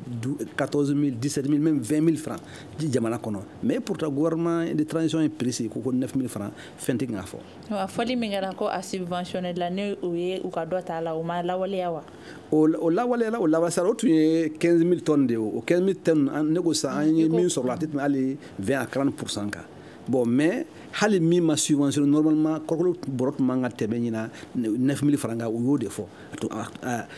14000 17000 même 20000 francs jamana kɔnɔ mais pourtant gouvernement de transition ye prix ko 9000 francs fɛn tɛ k'a fɔ a fɔli min kɛra ko a subventionné la ne u ye u ka dɔ ta la o ma lawaleya wa o lawaleya sara o tun ye 15000 tonnes de ye o 15000 tonnes ne ko sisan an ye min sɔrɔ a tɛ tɛmɛ hali 20 à 40% kan bon mais hali min ma subventionné normalement kɔrɔkolo bɔrɔ tun man ka tɛmɛ ɲina 9000 francs kan u y'o de fɔ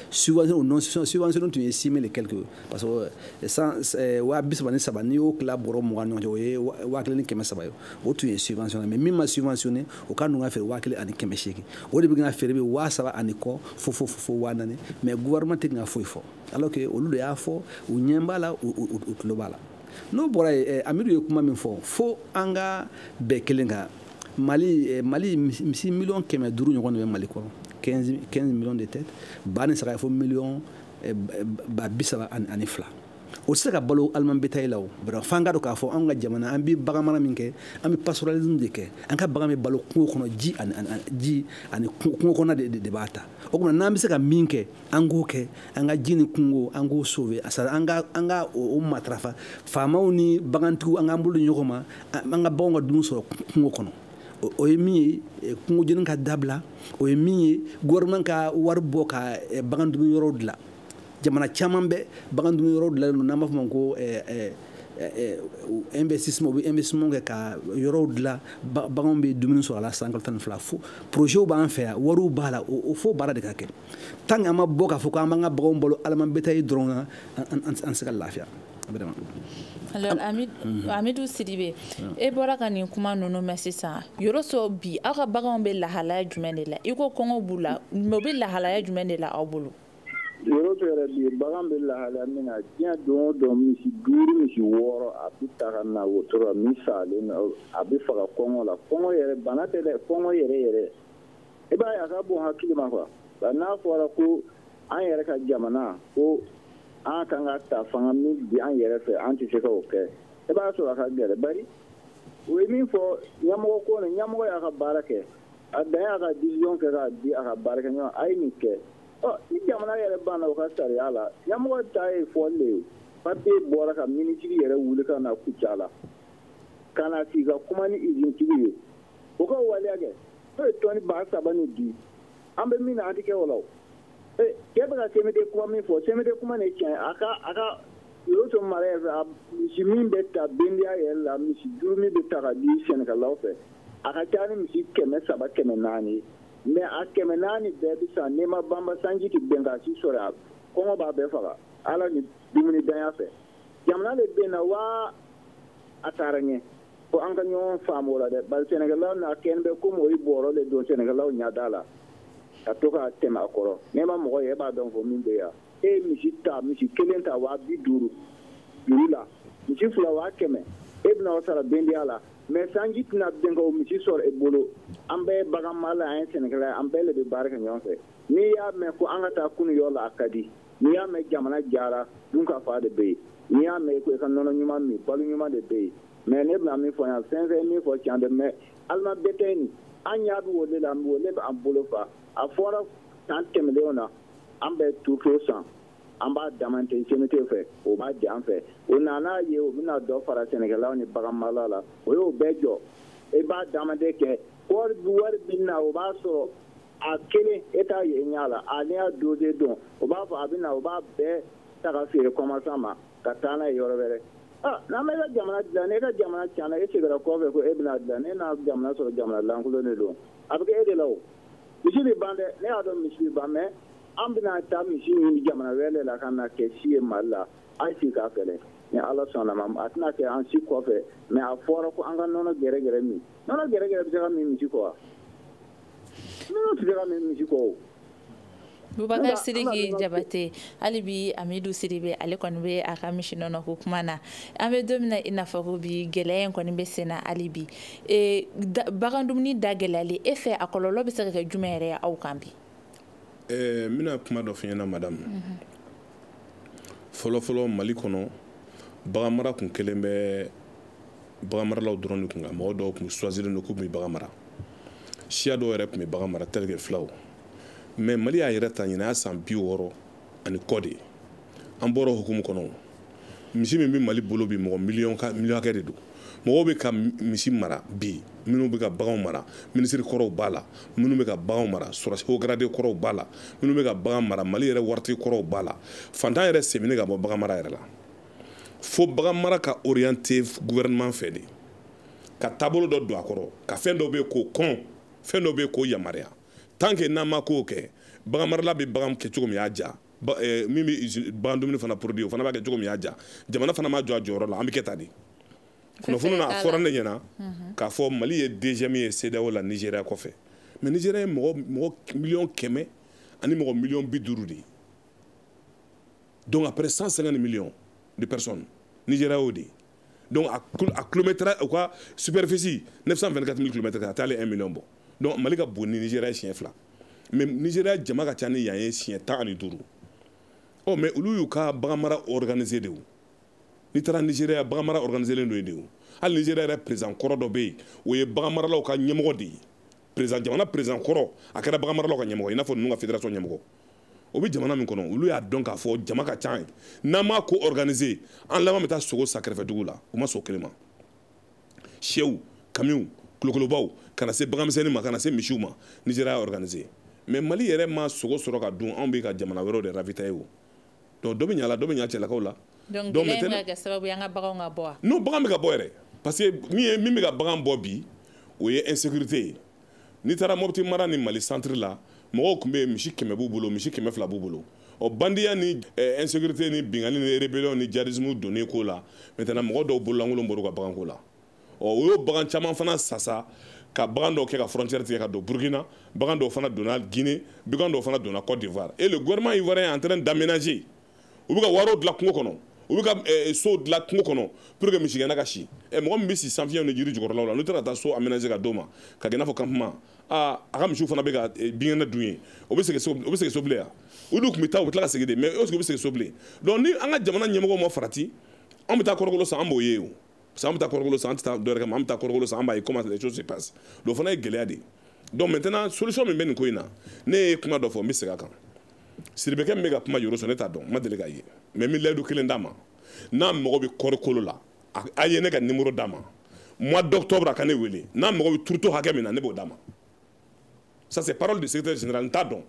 subventionné ou non subventionné tun ye 6000 et quelques parce que 133 n'i y'o tila bɔrɔ 20 ɲɔgɔn cɛ o ye 1700 ye o tun ye subventionné mais min ma subventionné o ka ninnu ka feere 1800 o de bɛ ka feere bɛ 3000 kɔ fo 4000 mais gouvernement tɛ ka foyi fɔ alors que olu de y'a fɔ u ɲɛ b'a la u tulo b'a la n'o bɔra yen Amidu ye kuma min fɔ fo an ka bɛɛ kelen kan Mali misi 500,000 ɲɔgɔn de bɛ Mali kɔnɔ 15 millions de têtes ba ni saga fo 1,32 o tɛ se ka balo aliment bétail la o f'an ka dɔn k'a fɔ an ka jamana an bɛ bagan mara min kɛ an bɛ pastoralisme de kɛ an ka bagan bɛ balo kungo kɔnɔ ji ani kungo kɔnɔ de b'a ta o tuma n'an bɛ se ka min kɛ an k'o kɛ an ka ji ni kungo an k'o sauver an ka o matarafa faamaw ni bagantigiw an k'an bolo ɲɔgɔn ma an ka baganw ka dumuni sɔrɔ kungo kɔnɔ o ye min ye kungo jeni ka dabila o ye min ye gouvernement ka wari bɔ ka bagan dumuni yɔrɔw dilan jamana caman bɛ bagan dumuni yɔrɔw dilan n'an b'a fɔ ma ko investissement u bɛ investissement kɛ ka yɔrɔw dilan baganw bɛ dumuni sɔrɔ a la san kalo 12 fo projet b'an fɛ yan wariw b'a la o fo baara de ka kɛ tant que an ma bɔ k'a fɔ k'an b'an ka baganw balo aliment bétail dɔrɔn kan an se ka lafiya. Alors Amidou Sidibe e bɔra ka nin kuma ninnu mɛn sisan yɔrɔ sɔ bi aw ka baganw bɛ lahalaya jumɛn de la i ko kɔngɔ b'u la mais u bɛ lahalaya jumɛn de la aw bolo yɔrɔ tɔ yɛrɛ bi bagan bɛ lahalaya min na diɲɛ don o don misi 5 misi 6 a bɛ ta ka na wotoro min salen a bɛ faga kɔngɔ la kɔngɔ yɛrɛ bana tɛ dɛ kɔngɔ yɛrɛ i b'a ye a ka bon hakili ma quoi n'a fɔra ko an yɛrɛ ka jamana ko an kan ka ta fanga min bi an yɛrɛ fɛ an tɛ se k'o kɛ i b'a sɔrɔ a ka gɛlɛn bari o ye min fɔ ɲɛmɔgɔ ko ni ɲɛmɔgɔ y'a ka baara kɛ a dan y'a ka décision kɛ k'a di a ka baarakɛɲɔgɔn a ye nin kɛ ni jamana yɛrɛ banna o ka sariya la ɲɛmɔgɔ ta ye fɔli de ye papier bɔra ka minisiri yɛrɛ wuli ka na kuca la ka na sigi ka kuma ni usine ye o ka waleya kɛ n'o ye tɔni 3,000 ni di an bɛ min na an tɛ kɛ o la o kɛ bɛ ka CMD kuma min fɔ CMD kuma ne tiɲɛ a ka yɔrɔ mara yɛrɛ fɛ misi min bɛ ta bendiya yɛrɛ la misi 5 min bɛ ta ka di sɛnɛkɛlaw fɛ a ka ca ni misi 300 400 mais a 400 bɛɛ bɛ san n'i ma banba sanji tɛ bɛn ka si sɔrɔ a kɔngɔ b'a bɛɛ faga ala ni dumuni danya fɛ jamana de bɛ na wa a taara ɲɛ ko an ka ɲɔgɔn faamu o la dɛ bari sɛnɛkɛlaw n'a kɛn bɛ komi o ye bɔrɔ de don sɛnɛkɛlaw ɲɛda la ka to ka tɛmɛ a kɔrɔ n'i ma mɔgɔ ye e b'a dɔn fɔ min bɛ yan e ye misi 1 ta 250 juru la misi 2 100 e bɛna o sara bendiya la mais sanji tɛna bɛn ka o misi sɔrɔ e bolo an bɛɛ ye bagan mara an ye sɛnɛkɛla ye an bɛɛ de bɛ baara kɛ ɲɔgɔn fɛ n'i y'a mɛn ko an ka taa kunu yɔrɔ la a ka di n'i y'a mɛn jamana jara dun ka fa de bɛ yen n'i y'a mɛn ko i ka nɔnɔ ɲuman min balo ɲuman de bɛ yen mais ne bɛna min fɔ yan fɛn fɛn min fɔ tiɲɛ dɛ mais aliment bétail nin an ɲɛ bɛ o de la o de bɛ an bolo fa a fɔra san tɛmɛnlenw na an bɛ tuto san an b'a damante CMT fɛ o b'a di an fɛ o nana ye o bɛna dɔ fara sɛnɛkɛlaw ni bagan mara la o y'o bɛɛ jɔ e b'a damante kɛ wari bɛ na o b'a sɔrɔ a kelen e t'a ye ɲɛ la a n'i y'a dose dɔn o b'a fɔ a bɛ na o b'a bɛɛ ta ka feere commerçant ma ka taa n'a ye yɔrɔ wɛrɛ n'an bɛ ka jamana dilan n'e ka jamana tiɲɛna e seginna kɔfɛ ko e bɛna dilan ne n'a jamana sɔrɔ jamana lankolon de don a bɛ kɛ e de la o misi bɛ ban dɛ ne y'a dɔn misi bɛ ban mais an bɛna taa misi ɲini jamana wɛrɛ la ka na kɛ si ye Mali la a ye si k'a fɛlɛ ni ala sɔnna ma a tɛna kɛ an si kɔfɛ mais a fɔra ko an ka nɔnɔ gɛrɛgɛrɛ min nɔnɔ gɛrɛgɛrɛ bɛ se ka min misi kɔ wa minnu tɛ se ka min misi kɔ o. Bubakar Sidiki Jabate hali bi Amidu Sidibe ale kɔni bɛ a ka misi nɔnɔ ko kuma na an bɛ don min na i n'a fɔ ko bi gɛlɛya in kɔni bɛ sen na hali bi bagan dumuni da gɛlɛyali e fɛ a kɔlɔlɔ bɛ se ka kɛ jumɛn yɛrɛ ye aw kan bi. N bɛna kuma dɔ f'i ɲɛna madame. Fɔlɔ Mali kɔnɔ bagan mara kun kelen bɛ bagan maralaw dɔrɔn de kun kan mɔgɔ dɔw kun choisilen don k'u bɛ bagan mara siya dɔw yɛrɛ kun bɛ bagan mara tel que filaw. Mais Mali y'a yɛrɛ ta ɲinɛ a san 60 ani kɔ de an bɔra hukumu kɔnɔ misi min bɛ Mali bolo bi mɔgɔ miliyɔn hakɛ de don mɔgɔw bɛ ka misi mara bi minnu bɛ ka baganw mara ministre kɔrɔw b'a la minnu bɛ ka baganw mara sɔrɔsi haut gradé kɔrɔw b'a la minnu bɛ ka bagan mara Mali yɛrɛ waritigi kɔrɔw b'a la fantan yɛrɛ sɛmɛnen ka bɔ bagan mara yɛrɛ la fo bagan mara ka orienté gouvernement fɛ de ka taabolo dɔ don a kɔrɔ ka fɛn dɔ bɛ k'o kɔn fɛn dɔ bɛ k'o yamaruya tant que n'a ma k'o kɛ bagan marala bɛ bagan kɛ cogo min y'a ja min bɛ bagan dumuni fana produit o fana b'a kɛ cogo min y'a ja jamana fana ma jɔ a jɔyɔrɔ la an bɛ kɛ ta de kunnafoni na a fɔra ne ɲɛna k'a fɔ Mali ye deuxième ye CEDEAO la Nigéria kɔfɛ mais Nigéria ye mɔgɔ miliyɔn 100 ani mɔgɔ miliyɔn 50 de ye donc après 150 millions de personnes Nigéria y'o de ye donc a kilomètre u ka superficie 924 000 km a t'ale 1 million bɔ donc Mali ka bon ni Nigéria siɲɛ 2 mais Nigéria jama ka ca ni yan ye siɲɛ 15 oh mais olu y'u ka bagan mara organisé de o n'i taara Nigéria bagan mara organisé len don de o hali Nigéria yɛrɛ président kɔrɔ dɔ bɛ yen o ye bagan maralaw ka ɲɛmɔgɔ de ye président jamana président kɔrɔ a kɛra bagan maralaw ka ɲɛmɔgɔ i n'a fɔ ninnu ka fédération ɲɛmɔgɔ o bɛ jamana min kɔnɔ olu y'a dɔn k'a fɔ jama ka ca ye n'an m'a ko organisé an laban bɛ taa sogo sa kɛrɛfɛdugu la u ma sɔn kelen ma sɛw kamiw kulokolobaw kana se baganmisɛnnin ma kana se misiw ma Nigéria y'a organisé mais Mali yɛrɛ ma sogo sɔrɔ ka dun anw bɛ ka jamana wɛrɛw de ravitailler o donc dɔ bɛ ɲa la dɔ bɛ ɲa cɛlakaw la donc gɛlɛya in ka kɛ sababu ye an ka baganw ka bɔ wa non bagan bɛ ka bɔ yɛrɛ parce que min bɛ ka bagan bɔ bi o ye insécurité ye n'i taara Mopti mara ni Mali centre la mɔgɔw tun bɛ misi 100 b'u bolo misi 200 b'u bolo o bandiya ni insécurité ni bingani ni rébellion ni djihadisme donnen ko la maintenant mɔgɔ dɔw bololankolon bɔra u ka baganko la o y'o bagan caman fana sasa ka bagan dɔw kɛ ka frontière tigɛ ka don Burkina bagan dɔw fana donna Guinée bagan dɔw fana donna Côte d'Ivoire et le gouvernement ivoirien est en train d'aménager u bɛ ka wariw dilan kungo kɔnɔ u bɛ ka so dilan kungo kɔnɔ pour que misigɛnna ka si mɔgɔ min bɛ si sanfiyɛnw ni jiri jukɔrɔlaw la n'u tɛ ka taa so aménager ka d'o ma ka kɛ i n'a fɔ campement a ka misiw fana bɛ ka binkɛnɛ dun ye o bɛ segin so bilen yan olu tun bɛ taa u bɛ tila ka segin de mais est-ce que u bɛ segin so bilen donc ni an ka jamana ɲɛmɔgɔw ma farati an bɛ taa kɔrɔkolo san an b'o ye o parce que an bɛ taa kɔrɔkolo san an tɛ taa dɔwɛrɛ kama an bɛ taa kɔrɔkolo san an b'a ye comment les choses se passent donc o fana ye gɛlɛya de ye donc maintenant solution min bɛ nin ko in na ne ye kuma dɔ fɔ n bɛ segin a kan Sidibekɛ min bɛ ka kuma Yoroso ne t'a dɔn n ma deli k'a ye mais n bɛ layidu kelen d'a ma n'a mago bɛ kɔɔrikolo la a ye ne ka numéro d'a ma mois d'octobre a ka ne wele n'a mago bɛ turuto hakɛ min na ne b'o d'a ma ça c'est parole du secrétaire général n t'a dɔn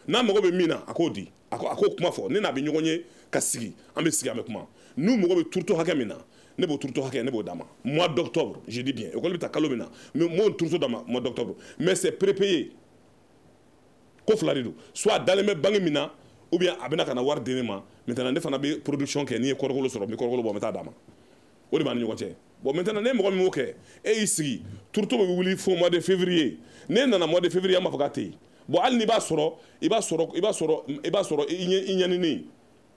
n'a mago bɛ min na a k'o di a k'o kuma fɔ ne n'a bɛ ɲɔgɔn ye ka sigi an bɛ sigi an bɛ kuma n'u mago bɛ turuto hakɛ min na ne b'o turuto hakɛ ne b'o d'a ma mois d'octobre je dis bien école bɛ taa kalo min na mais m'o turuto d'a ma mois d'octobre mais c'est prépayé ko fila de don soit dalen bɛ banque min na ou bien a bɛna ka na wari di ne ma maintenant ne fana bɛ production kɛ n'i ye kɔrɔkolo sɔrɔ n bɛ kɔrɔkolo bɔ n bɛ taa d'a ma o de b'a ni ɲɔgɔn cɛ bon maintenant ne mɔgɔ min m'o kɛ e y'i sigi turuto bɛ wuli fo mois de février ne nana mois de février an b'a fɔ k'a tɛ yen bon hali n'i b'a sɔrɔ i ɲaninen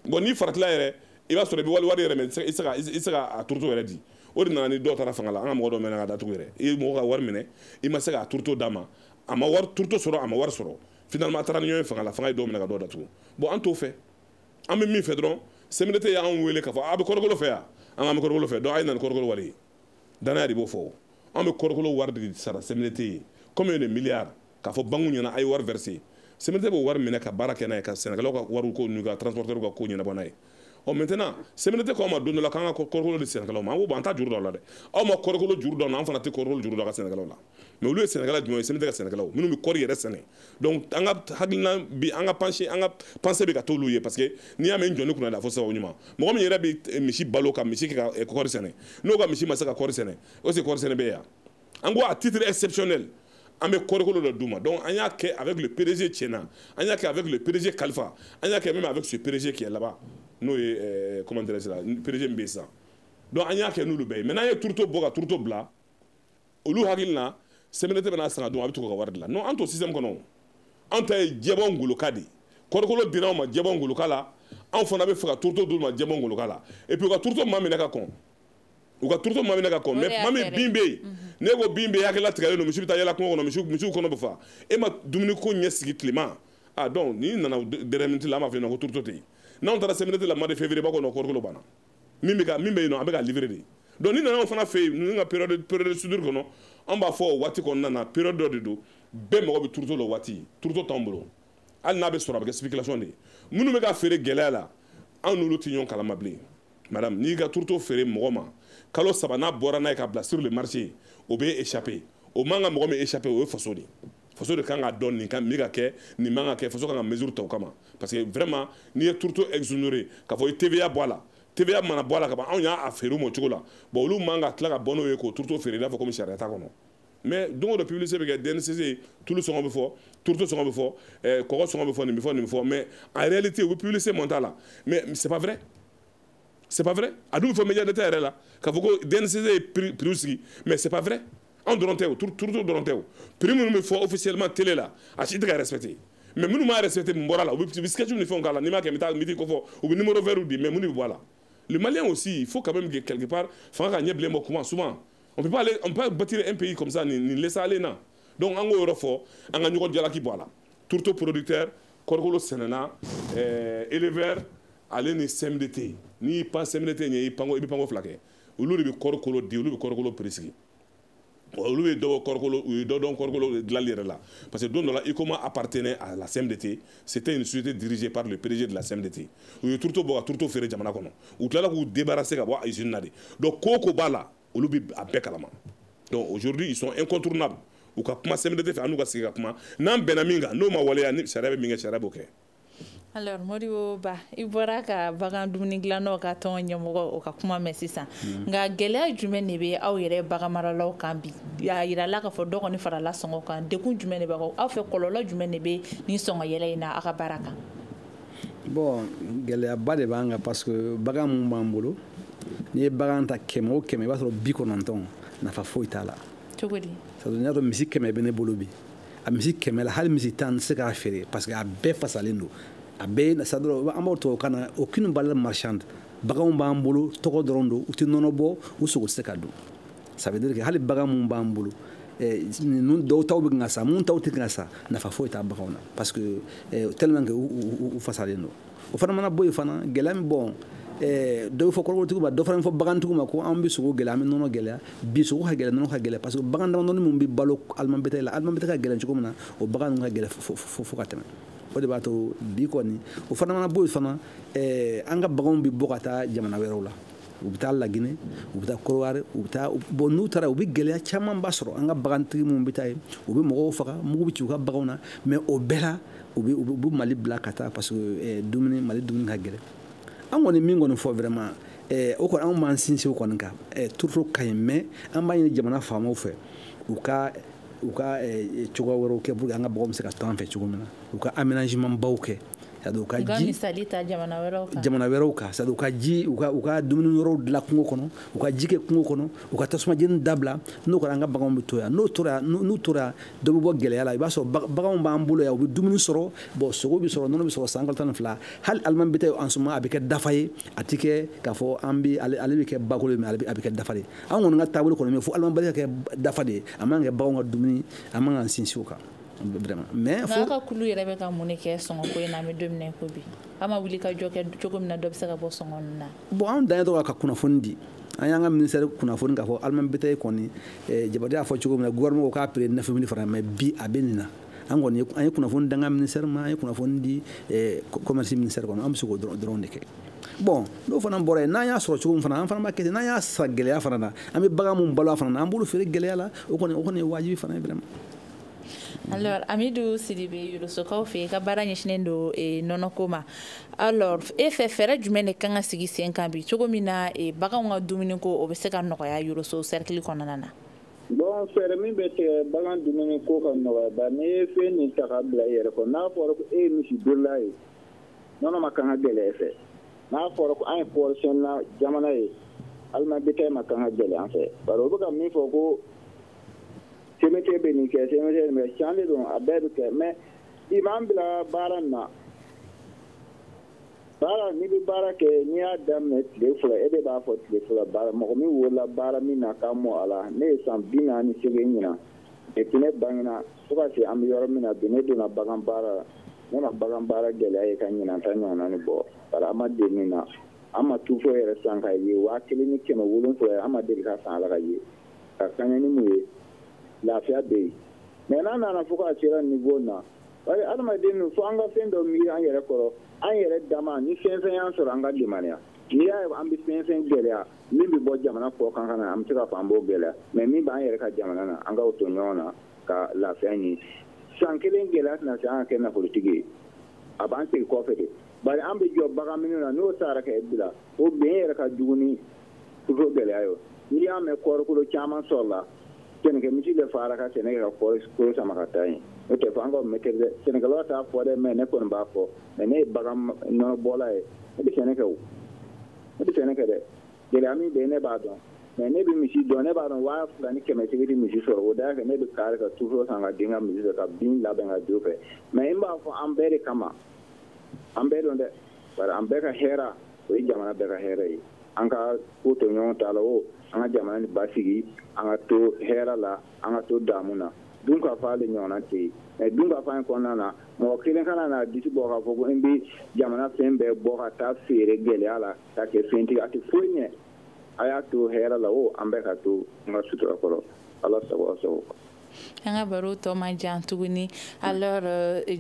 bon n'i faratila yɛrɛ i b'a sɔrɔ i bɛ wari yɛrɛ mɛ i tɛ se ka turuto yɛrɛ di o de nana ni dɔw taara fanga la an ka mɔgɔ dɔw mɛnna ka datugu yɛrɛ i ye mɔgɔ ka wari minɛ i ma se k'a turuto d'a ma a ma wari turuto sɔrɔ a ma wari sɔrɔ finalement a taara ni ɲɔgɔn ye fanga la fanga ye dɔw minɛ ka dɔw datugu bon an t'o fɛ an bɛ min fɛ dɔrɔn CMDT y'an wele k'a fɔ a bɛ kɔrɔkolo fɛ yan an bɛ kɔrɔkolo fɛ donc a ye na ni kɔrɔkolo wari ye danaya de b'o fɔ an bɛ kɔrɔkolo wari de sara CMDT ye combien de milliards k'a fɔ banque ɲɛna a ye wari verser CMDT b'o wari minɛ ka baara kɛ n'a ye ka sɛnɛkɛlaw ka wariw ko n'u ka transporteurs ka ko ɲɛnabɔ n'a ye maintenant CMDT k'aw ma don dɔ la k'an ka kɔrɔkolo di sɛnɛkɛlaw ma an ko bon an t'a juru dɔn la dɛ aw ma kɔrɔkolo juru dɔn an fana tɛ kɔrɔkolo juru dɔn ka sɛnɛkɛlaw la mais olu ye sɛnɛkɛla jumɛn ye CMDT ka sɛnɛkɛlaw minnu bɛ kɔɔri yɛrɛ sɛnɛ donc an ka hakilina bi an ka pensée bɛ ka t'olu ye parce que n'i y'a mɛn n jɔ ne kunna la fo sababu ɲuman mɔgɔ min yɛrɛ bɛ misi balo ka misi kɛ ka kɔɔri sɛnɛ n'o ka misi ma se ka kɔɔri sɛnɛ o c'est kɔɔri sɛnɛ bɛ yan an ko à titre exceptionnel an bɛ kɔrɔkolo dɔ d'u ma donc an y'a kɛ avec le PDG Tiena an y'a kɛ avec le PDG Kalifa an y'a kɛ même avec ce PDG qui est là-bas n'o ye comment dirais-je la PDG min bɛ yen sisan donc an y'a kɛ n'olu bɛɛ ye maintenant an ye turuto bɔ ka turuto bila olu hakili la CMDT bɛna san ka dun a bɛ to ka wari dilan non an t'o système kɔnɔ an ta ye jɛbɔ ngoloka de kɔrɔkolo dira anw ma jɛbɔ ngoloka la anw fana bɛ fɛ ka turuto d'u ma jɛbɔ ngoloka la et puis u ka turuto maa minɛ ka kɔn u ka turuto maa minɛ ka kɔn mais maa min bin bɛ yen ne ko bin bɛ yen hakilila tigɛlen don misi bɛ taa yala kungo kɔnɔ misiw kɔnɔ bɛ fa e ma dumuni ko ɲɛ sigi tilema ah donc n'i nana dernière minute la an b'a fɔ yen nɔ ko turuto tɛ yen n'anw taara CMDT la mois de février b'a kɔnɔ kɔrɔkolo banna min bɛ yen nɔ an bɛ ka livrer de donc ni nana anw fana fɛ yen ninnu ka période de soudure kɔnɔ an b'a fɔ o waati kɔnɔna na période dɔ de don bɛɛ mago bɛ turuto la o waati turuto t'anw bolo hali n'a bɛ sɔrɔ a bɛ kɛ spéculation de ye minnu bɛ ka feere gɛlɛya la anw n'olu tɛ ɲɔgɔn kalama bilen madame n'i ka turuto feere mɔgɔ ma kalo 3 n'a bɔra n'a ye ka bila sur le marché o bɛ échapper o man ka mɔgɔ min échapper o ye faso de faso de kan ka dɔn nin kan min ka kɛ nin man ka kɛ faso kan ka mesure ta o kama parce que vraiment n'i ye turuto exonéré k'a fɔ i TVA bɔ a la TVA mana bɔ a la ka ban anw y'a feere o ma o cogo la bon olu man ka tila ka bɔ n'o ye k'o turuto feere i n'a fɔ komi sariya t'a kɔnɔ mais don o don publicité bɛ kɛ DNCC tulu sɔngɔ bɛ fɔ turuto sɔngɔ bɛ fɔ kɔgɔ sɔngɔ bɛ fɔ nin bɛ fɔ nin bɛ fɔ mais en réalité u bɛ publicité monter a la mais c'est pas vrai c'est pas vrai a dun bɛ fɔ média d'État yɛrɛ la k'a fɔ ko DNCC ye prix sigi mais c'est pas vrai anw dɔrɔn tɛ o turuto dɔrɔn tɛ o prix minnu bɛ fɔ officiellement télé la a si tɛ ka respecté mais minnu m'a respecté mun bɔra la u bɛ sketch ni fɛnw k'a la n'i m'a kɛ n bɛ taa midi kɔfɔ u bɛ numéro vert di mais mun de bɛ bɔ a la le Malien aussi il faut quand même que quelque part fanga ka ɲɛ bilen bɔ kuma souvent on peut pas bâtir un pays comme ça ni laisser aller na donc an k'o yɔrɔ fɔ an ka ɲɔgɔn jalaki bɔ a la turuto producteur kɔrɔkolo sɛnɛna éleveur ale ni CMDT n'i pan CMDT ɲɛ i bɛ panko fila kɛ olu de bɛ kɔrɔkolo di olu bɛ kɔrɔkolo prix sigi olu bɛ dɔ kɔrɔkolo u ye dɔ dɔn kɔrɔkolo dilanli yɛrɛ la parce que don dɔ la ICOMA appartenait à la CMDT c'était une société dirigée par le PDG de la CMDT u ye turuto bɔ ka turuto feere jamana kɔnɔ u tilala k'u débarrasser ka bɔ a usine na de donc ko o ko b'a la olu bɛ a bɛɛ kalama donc aujourd'hui ils sont incontournables u ka kuma CMDT fɛ an n'u ka sigi ka kuma n'an bɛnna min kan n'o ma waleya ni sariya bɛ min kɛ sariya b'o kɛ. Alors Modibo Ba i bɔra ka bagan dumuni dilannaw ka tɔn ɲɛmɔgɔ o ka kuma mɛn sisan nka gɛlɛya jumɛn de bɛ aw yɛrɛ bagan maralaw kan bi a yirala k'a fɔ dɔ kɔni farala sɔngɔ kan dekun jumɛn de b'aw aw fɛ kɔlɔlɔ jumɛn de bɛ nin sɔngɔ yɛlɛ in na aw ka baara kan. Bon gɛlɛyaba de b'an kan parce que bagan mun b'an bolo n'i ye bagan ta 100 o 100 i b'a sɔrɔ 90 nafa foyi t'a la. Cogo di. c'est à dire n'i y'a dɔn misi 100 bɛ ne bolo bi a misi 100 la hali misi 10 tɛ se k'a feere parce que a bɛɛ fasalen don. a bɛɛ c'est à dire an b'o tubabu kan na aucune valeur marchande baganw b'an bolo tɔgɔ dɔrɔn don u tɛ nɔnɔ bɔ u sogo tɛ se ka don ça veut dire que hali bagan mun b'an bolo ninnu dɔw taw bɛ kan ka sa mun taw tɛ kan ka sa nafa foyi t'a baganw na parce que tellement que u fasalen don o fana mana bɔ yen fana gɛlɛya min bon dɔ bɛ fɔ kɔrɔkolotigiw ma dɔ fana bɛ fɔ bagantigiw ma ko an bɛ sogo gɛlɛya an bɛ nɔnɔ gɛlɛya bi sogo ka gɛlɛn nɔnɔ ka gɛlɛn parce que bagan damadɔni min bɛ balo alimɛtɛ la alimɛtɛ ka gɛlɛn cogo min na o bagan ninnu ka gɛlɛn fo ka tɛmɛ o de b'a to bi kɔni o fana mana bɔ yen fana an ka baganw bɛ bɔ ka taa jamana wɛrɛw la u bɛ taa Laginɛ u bɛ taa Korowari u bɛ taa bon n'u taara u bɛ gɛlɛya camanba sɔrɔ an ka bagantigi minnu bɛ taa yen u bɛ mɔgɔw faga mugu bɛ ci u ka baganw na mais o bɛɛ la u bɛ Mali bila ka taa parce que Mali dumuni ka gɛlɛn an kɔni min kɔni fɔ vraiment o kɔni an b'an sinsin o kɔni kan turuto ka ɲi mais an b'a ɲini jamana faamaw fɛ u ka cogoya wɛrɛw kɛ pour que an ka baganw bɛ se ka to an fɛ cogo min na u ka aménagement baw kɛ c'est-à-dire u ka ji misali ta jamana wɛrɛw kan c'est-à-dire u ka ji u ka dumuni yɔrɔw dilan kungo kɔnɔ u ka ji kɛ kungo kɔnɔ u ka tasuma jeni dabila n'o kɛra an ka baganw bɛ to yan n'u tora dɔ bɛ bɔ gɛlɛya la i b'a sɔrɔ baganw b'an bolo yan u bɛ dumuni sɔrɔ bon sogo bɛ sɔrɔ nɔnɔ bɛ sɔrɔ san kalo 12 hali alimami bɛ taa en ce moment a bɛ kɛ dafa ye a tɛ kɛ k'a fɔ ale bɛ kɛ bakolo ye mais a bɛ kɛ dafa de an kɔni ka taabolo kɔni fo alimami bɛ kɛ dafa de ye a man kan kɛ baganw ka dumuni a man kan sinsin o kan. mais fo ka kulu yɛrɛ bɛ ka mun de kɛ sɔngɔ ko in na an bɛ don min na ko bi an ma wuli ka jɔ kɛ cogo min na dɔ bɛ se ka bɔ sɔngɔ ninnu na. bon an dan ye dɔrɔn ka kunnafoni di an y'an ka ministère kunnafoni k'a fɔ alimami bɛ taa kɔni Jabate y'a fɔ cogo min na gouvernement ko k'a prix 9 000 francs mais bi a bɛ nin na an kɔni an ye kunnafoni di an ka ministère ma an ye kunnafoni di commerce ministère kɔnɔ an bɛ se k'o dɔrɔn de kɛ. bon n'o fana bɔra yen n'an y'a sɔrɔ cogo min fana an fana b'a kɛ ten n'an y'a sa gɛlɛya fana na an bɛ bagan mun balo a fana na an b'olu feere gɛlɛya la o kɔni ye wajibi fana ye vraiment. Alors Amidou Sidibé Yurusokaw fɛ ka baara ɲɛsinnen don nɔnɔko ma alors e fɛ fɛɛrɛ jumɛn de kan ka sigi sen kan bi cogo min na baganw ka dumuni ko o bɛ se ka nɔgɔya Yuruso cercle kɔnɔna na. bon fɛɛrɛ min bɛ tigɛ bagan dumuni ko ka nɔgɔya ba n'i ye fɛn nin ta ka bila i yɛrɛ kɔ n'a fɔra ko e ye misi birila ye nɔnɔ ma kan ka gɛlɛya fɛ n'a fɔra ko an ye pɔrisiyɔn na jamana ye alimami bɛ ma kan ka gɛlɛya an fɛ bari o bɛ ka min fɔ ko semete be ni ke semete me chande don abedu ke me imam bila baranna bara ni bi bara ke ni adam ne tile fula ede ba fo tile fula bara mo mi wola bara mi na kamo ala ne sam bina ni sege nyina e tine bangina fuka se am yoro mi na bine do na bagan bara ne na bagan bara gele ay kan nyina tan nyona ni bo bara ama de ni na ama tu fo yere sanka yi wa kili ni kema wulun fo ama de ka san ala yi ka kanya ni mu lafiya be me na fuka chira ni bona wari adama den fo anga fendo mi an yere koro an yɛrɛ dama ni fɛn y'an sɔrɔ an ka limaniya n'i y'a ye an bɛ fɛn gɛlɛya min bɛ bɔ jamana kɔ kan ka na an bɛ se ka fɔ an b'o gɛlɛya mɛ min b'an yɛrɛ ka jamana na an ka o to ɲɔgɔn na ka lafiya ɲini san kelen gɛlɛya tɛna se an ka kɛ nafolotigi ye a b'an segin kɔfɛ de bari an bɛ jɔ bagan minnu na n'o sara ka bila o bɛn yɛrɛ ka jugu ni tuto gɛlɛya ye n'i y'a mɛn kɔɔrikolo caman sɔrɔla sɛnɛkɛ misi bɛ fara ka sɛnɛ ka kɔɔrikolo sama ka taa yen o tɛ fɔ an ka mɛtɛrɛ dɛ sɛnɛkɛlaw t'a fɔ dɛ mɛ ne kɔni b'a fɔ mɛ ne ye bagan nɔnɔ bɔla ye ne bɛ sɛnɛ kɛ o ne bɛ sɛnɛ kɛ dɛ gɛlɛya min bɛ yen ne b'a dɔn mɛ ne bɛ misi dɔn ne b'a dɔn 2,000 ni 100 di misi sɔrɔ o da kɛ ne bɛ kari ka tufo san ka den ka misi fɛ ka bin labɛn ka don fɛ mɛ n b'a fɔ an bɛɛ de kama an bɛɛ dɔn dɛ bari an bɛɛ ka hɛrɛ o ye jamana bɛɛ ka hɛrɛ ye an ka ko to ɲɔgɔn ta la o an ka jamana ni basigi an ka to hɛrɛ la an ka to damu na dun ka fa ale ɲɔgɔnna tɛ yen mɛ dun ka fa in kɔnɔna na mɔgɔ kelen kana na disi bɔ k'a fɔ ko n bɛ jamana fɛn bɛɛ bɔ ka taa feere gɛlɛya la ka kɛ fɛntigi a tɛ foyi ɲɛ a y'a to hɛrɛ la o an bɛ ka to n ka sutura kɔrɔ ala sago aw sago. An ka baro tɔ man jan tuguni alors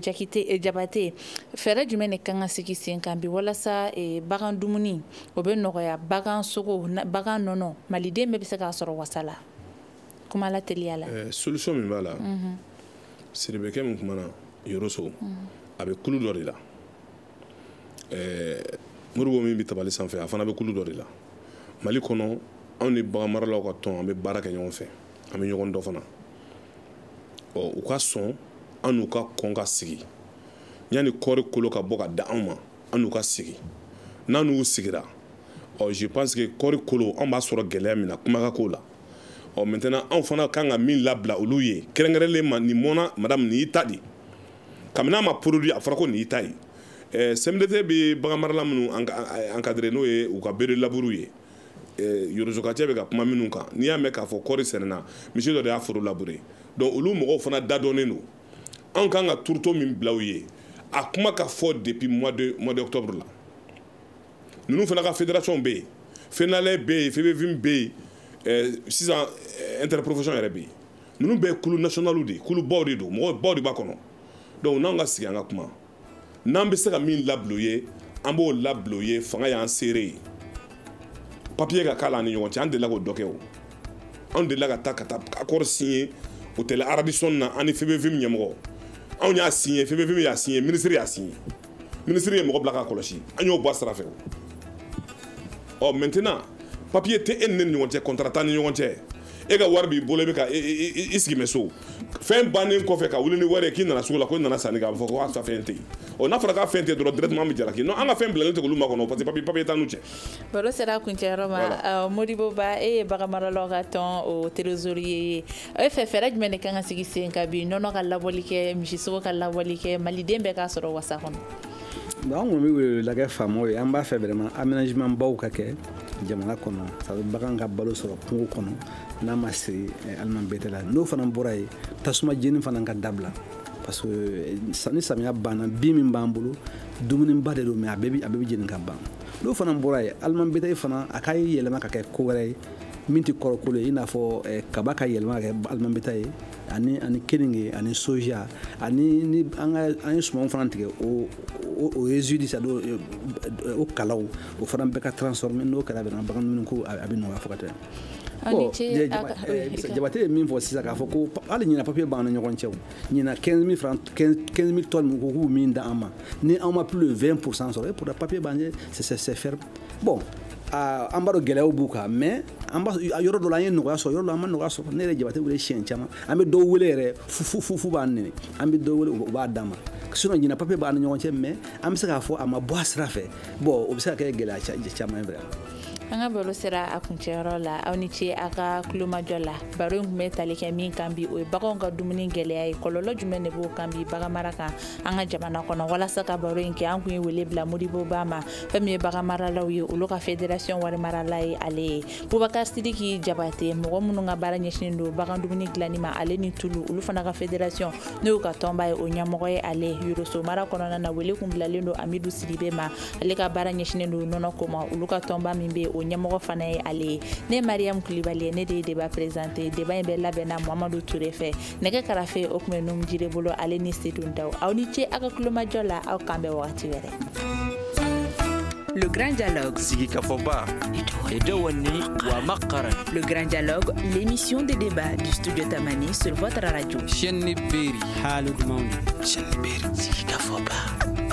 Jabate fɛɛrɛ jumɛn de kan ka sigi sen kan bi walasa bagan dumuni o bɛ nɔgɔya bagan sogo bagan nɔnɔ maliden bɛɛ bɛ se k'a sɔrɔ wasa la kuma la teliya la. Solution min b'a la Siribekɛ min kumana Yoroso a bɛ kulu dɔ de la Moribo min bɛ tabali sanfɛ a fana bɛ kulu dɔ de la Mali kɔnɔ anw ni bagan maralaw ka tɔn an bɛ baara kɛ ɲɔgɔn fɛ an bɛ ɲɔgɔn dɔ fana u ka sɔn an n'u ka kɔn ka sigi yanni kɔɔri kolo ka bɔ ka da anw ma an n'u ka sigi n'an n'u sigira je pense que kɔɔri kolo an b'a sɔrɔ gɛlɛya min na kuma ka k'o la maintenant anw fana kan ka min labila olu ye kɛrɛnkɛrɛnlen ma nin mɔna madame nin y'i ta de kabini a ma produit a fɔra ko nin y'i ta ye CMDT bɛ bagan marala minnu encadré n'o ye u ka bere laburu ye Yorozokacɛ bɛ ka kuma minnu kan n'i y'a mɛn k'a fɔ kɔɔri sɛnɛna misi dɔ de y'a foro labure donc olu mɔgɔw fana dadɔnnen don anw kan ka turuto min bila u ye a kuma ka fɔ depuis mois d'octobre la ninnu fana ka fédération bɛ yen FENALE bɛ yen FEBEVIM bɛ yen sisan interprofession yɛrɛ bɛ yen ninnu bɛɛ ye kulu nationaliw de ye kulu baw de don mɔgɔ baw de b'a kɔnɔ donc n'anw ka sigi an ka kuma n'an bɛ se ka min labila u ye an b'o labila u ye fanga y'an seere ye papier ka k'a la an ni ɲɔgɔn cɛ an delila k'o dɔ kɛ o anw delila ka taa accord signé hôtel Arabison na an ni FEBEVIM ɲɛmɔgɔ anw y'a signé FEBEVIM y'a signé ministre y'a signé ministre ye mɔgɔ bila k'a kɔlɔsi an y'o bɔ a sira fɛ o maintenant papier tɛ e ni ne ni ɲɔgɔn cɛ contrat t'an ni ɲɔgɔn cɛ e ka wari b'i bolo i bɛ ka i sigi mɛ so fɛn bannen kɔfɛ ka wuli ni wari ye k'i nana sugu la ko i nana sanni kɛ a bɛ fɔ ko a ka fɛn tɛ yen n'a fɔra k'a fɛn tɛ dɔrɔn directement an bɛ jalaki non an ka fɛn bilalen tɛ olu ma kɔnɔ parce que papier t'an n'u cɛ. baro sera kuncɛyɔrɔ ma Modibo Ba e ye bagan maralaw ka tɔn o trésorier ye e fɛ fɛɛrɛ jumɛn de kan ka sigi sen kan bi nɔnɔ ka labɔli kɛ misisogo ka labɔli kɛ maliden bɛɛ k'a sɔrɔ wasa kɔnɔ. An kɔni bɛ wele kɛ faamaw ye an b'a fɛ vraiment aménagement baw ka kɛ jamana kɔnɔ sabu bagan ka balo sɔrɔ kungo kɔnɔ n'a ma se aliment bɛtɛ la n'o fana bɔra yen tasuma jeni fana ka dabila parce que ni samiya banna bin min b'an bolo dumuniba de don mais a bɛɛ bɛ jeni ka ban n'o fana bɔra yen aliment bɛtɛ fana a ka yɛlɛma ka kɛ ko wɛrɛ ye min tɛ kɔrɔkolo ye i n'a fɔ kaba ka yɛlɛma ka kɛ aliment bɛtɛ ye ani keninge ani soja ani an ye sumanw fana tigɛ o résidu ça do o kalaw o fana bɛɛ ka transformer n'o kɛra bɛna bagan dumuni ko a bɛ nɔgɔya fo ka tɛmɛ. Jabate ye min fɔ sisan k'a fɔ ko hali ɲina papier b'an ni ɲɔgɔn cɛ ɲina 15 000 tonnes min ko k'u min da an ma ni an ma plus de 20% sɔrɔ pour papier b'an ye c'est ferme bon an b'a dɔn gɛlɛyaw b'u kan mais yɔrɔ dɔ la an ye nɔgɔya sɔrɔ yɔrɔ dɔ la an ma nɔgɔya sɔrɔ ne yɛrɛ Jabate wele siɲɛ caman an bɛ dɔw wele yɛrɛ fu b'an nɛni an bɛ dɔw wele u b'a d'an ma sinon ɲina papier b'an ni ɲɔgɔn cɛ mais an bɛ se k'a fɔ a ma bɔ a sira fɛ bon o bɛ se ka kɛ gɛlɛya caman ye vraiment. Anga bolo sera a kuncɛyɔrɔ la aw ni ce a ka kulomajɔ la baro in kun bɛ tali kɛ min kan bi o ye baganw ka dumuni gɛlɛya ye kɔlɔlɔ jumɛn de b'o kan bi bagan mara kan an ka jamana kɔnɔ walasa ka baro in kɛ an kun ye wele bila Modibo Ba ma fɛn min ye bagan maralaw ye olu ka fédération wari marala ye ale ye Bubakar Sidiki Jabate mɔgɔ minnu ka baara ɲɛsinnen don bagan dumuni dilanni ma ale ni Tulu olu fana ka fédération ne y'u ka tɔnba ye o ɲɛmɔgɔ ye ale Yoroso mara kɔnɔna na wele kun bilalen don Amidu Sidibe ma ale ka baara ɲɛsinnen don nɔnɔ ko ma olu ka tɔnba min bɛ o ɲɛmɔgɔ fana ye ale ne Mariam Kulibali ne de débat présenté débat in bɛ labɛnna Mamadou Touré fɛ nɛgɛ karafe o kun bɛ Num Jire bolo ale ni Sedun Daw aw ni ce a ka kulomajɔ la aw kan bɛ wagati wɛrɛ. Le Grand Dialogue. Sigi Kafoba. Le Grand Dialogue, l'émission de débat du studio Tamani sur votre radio. Chaîne Berry. Halud Mound. Chaîne Berry. Sigi Kafoba.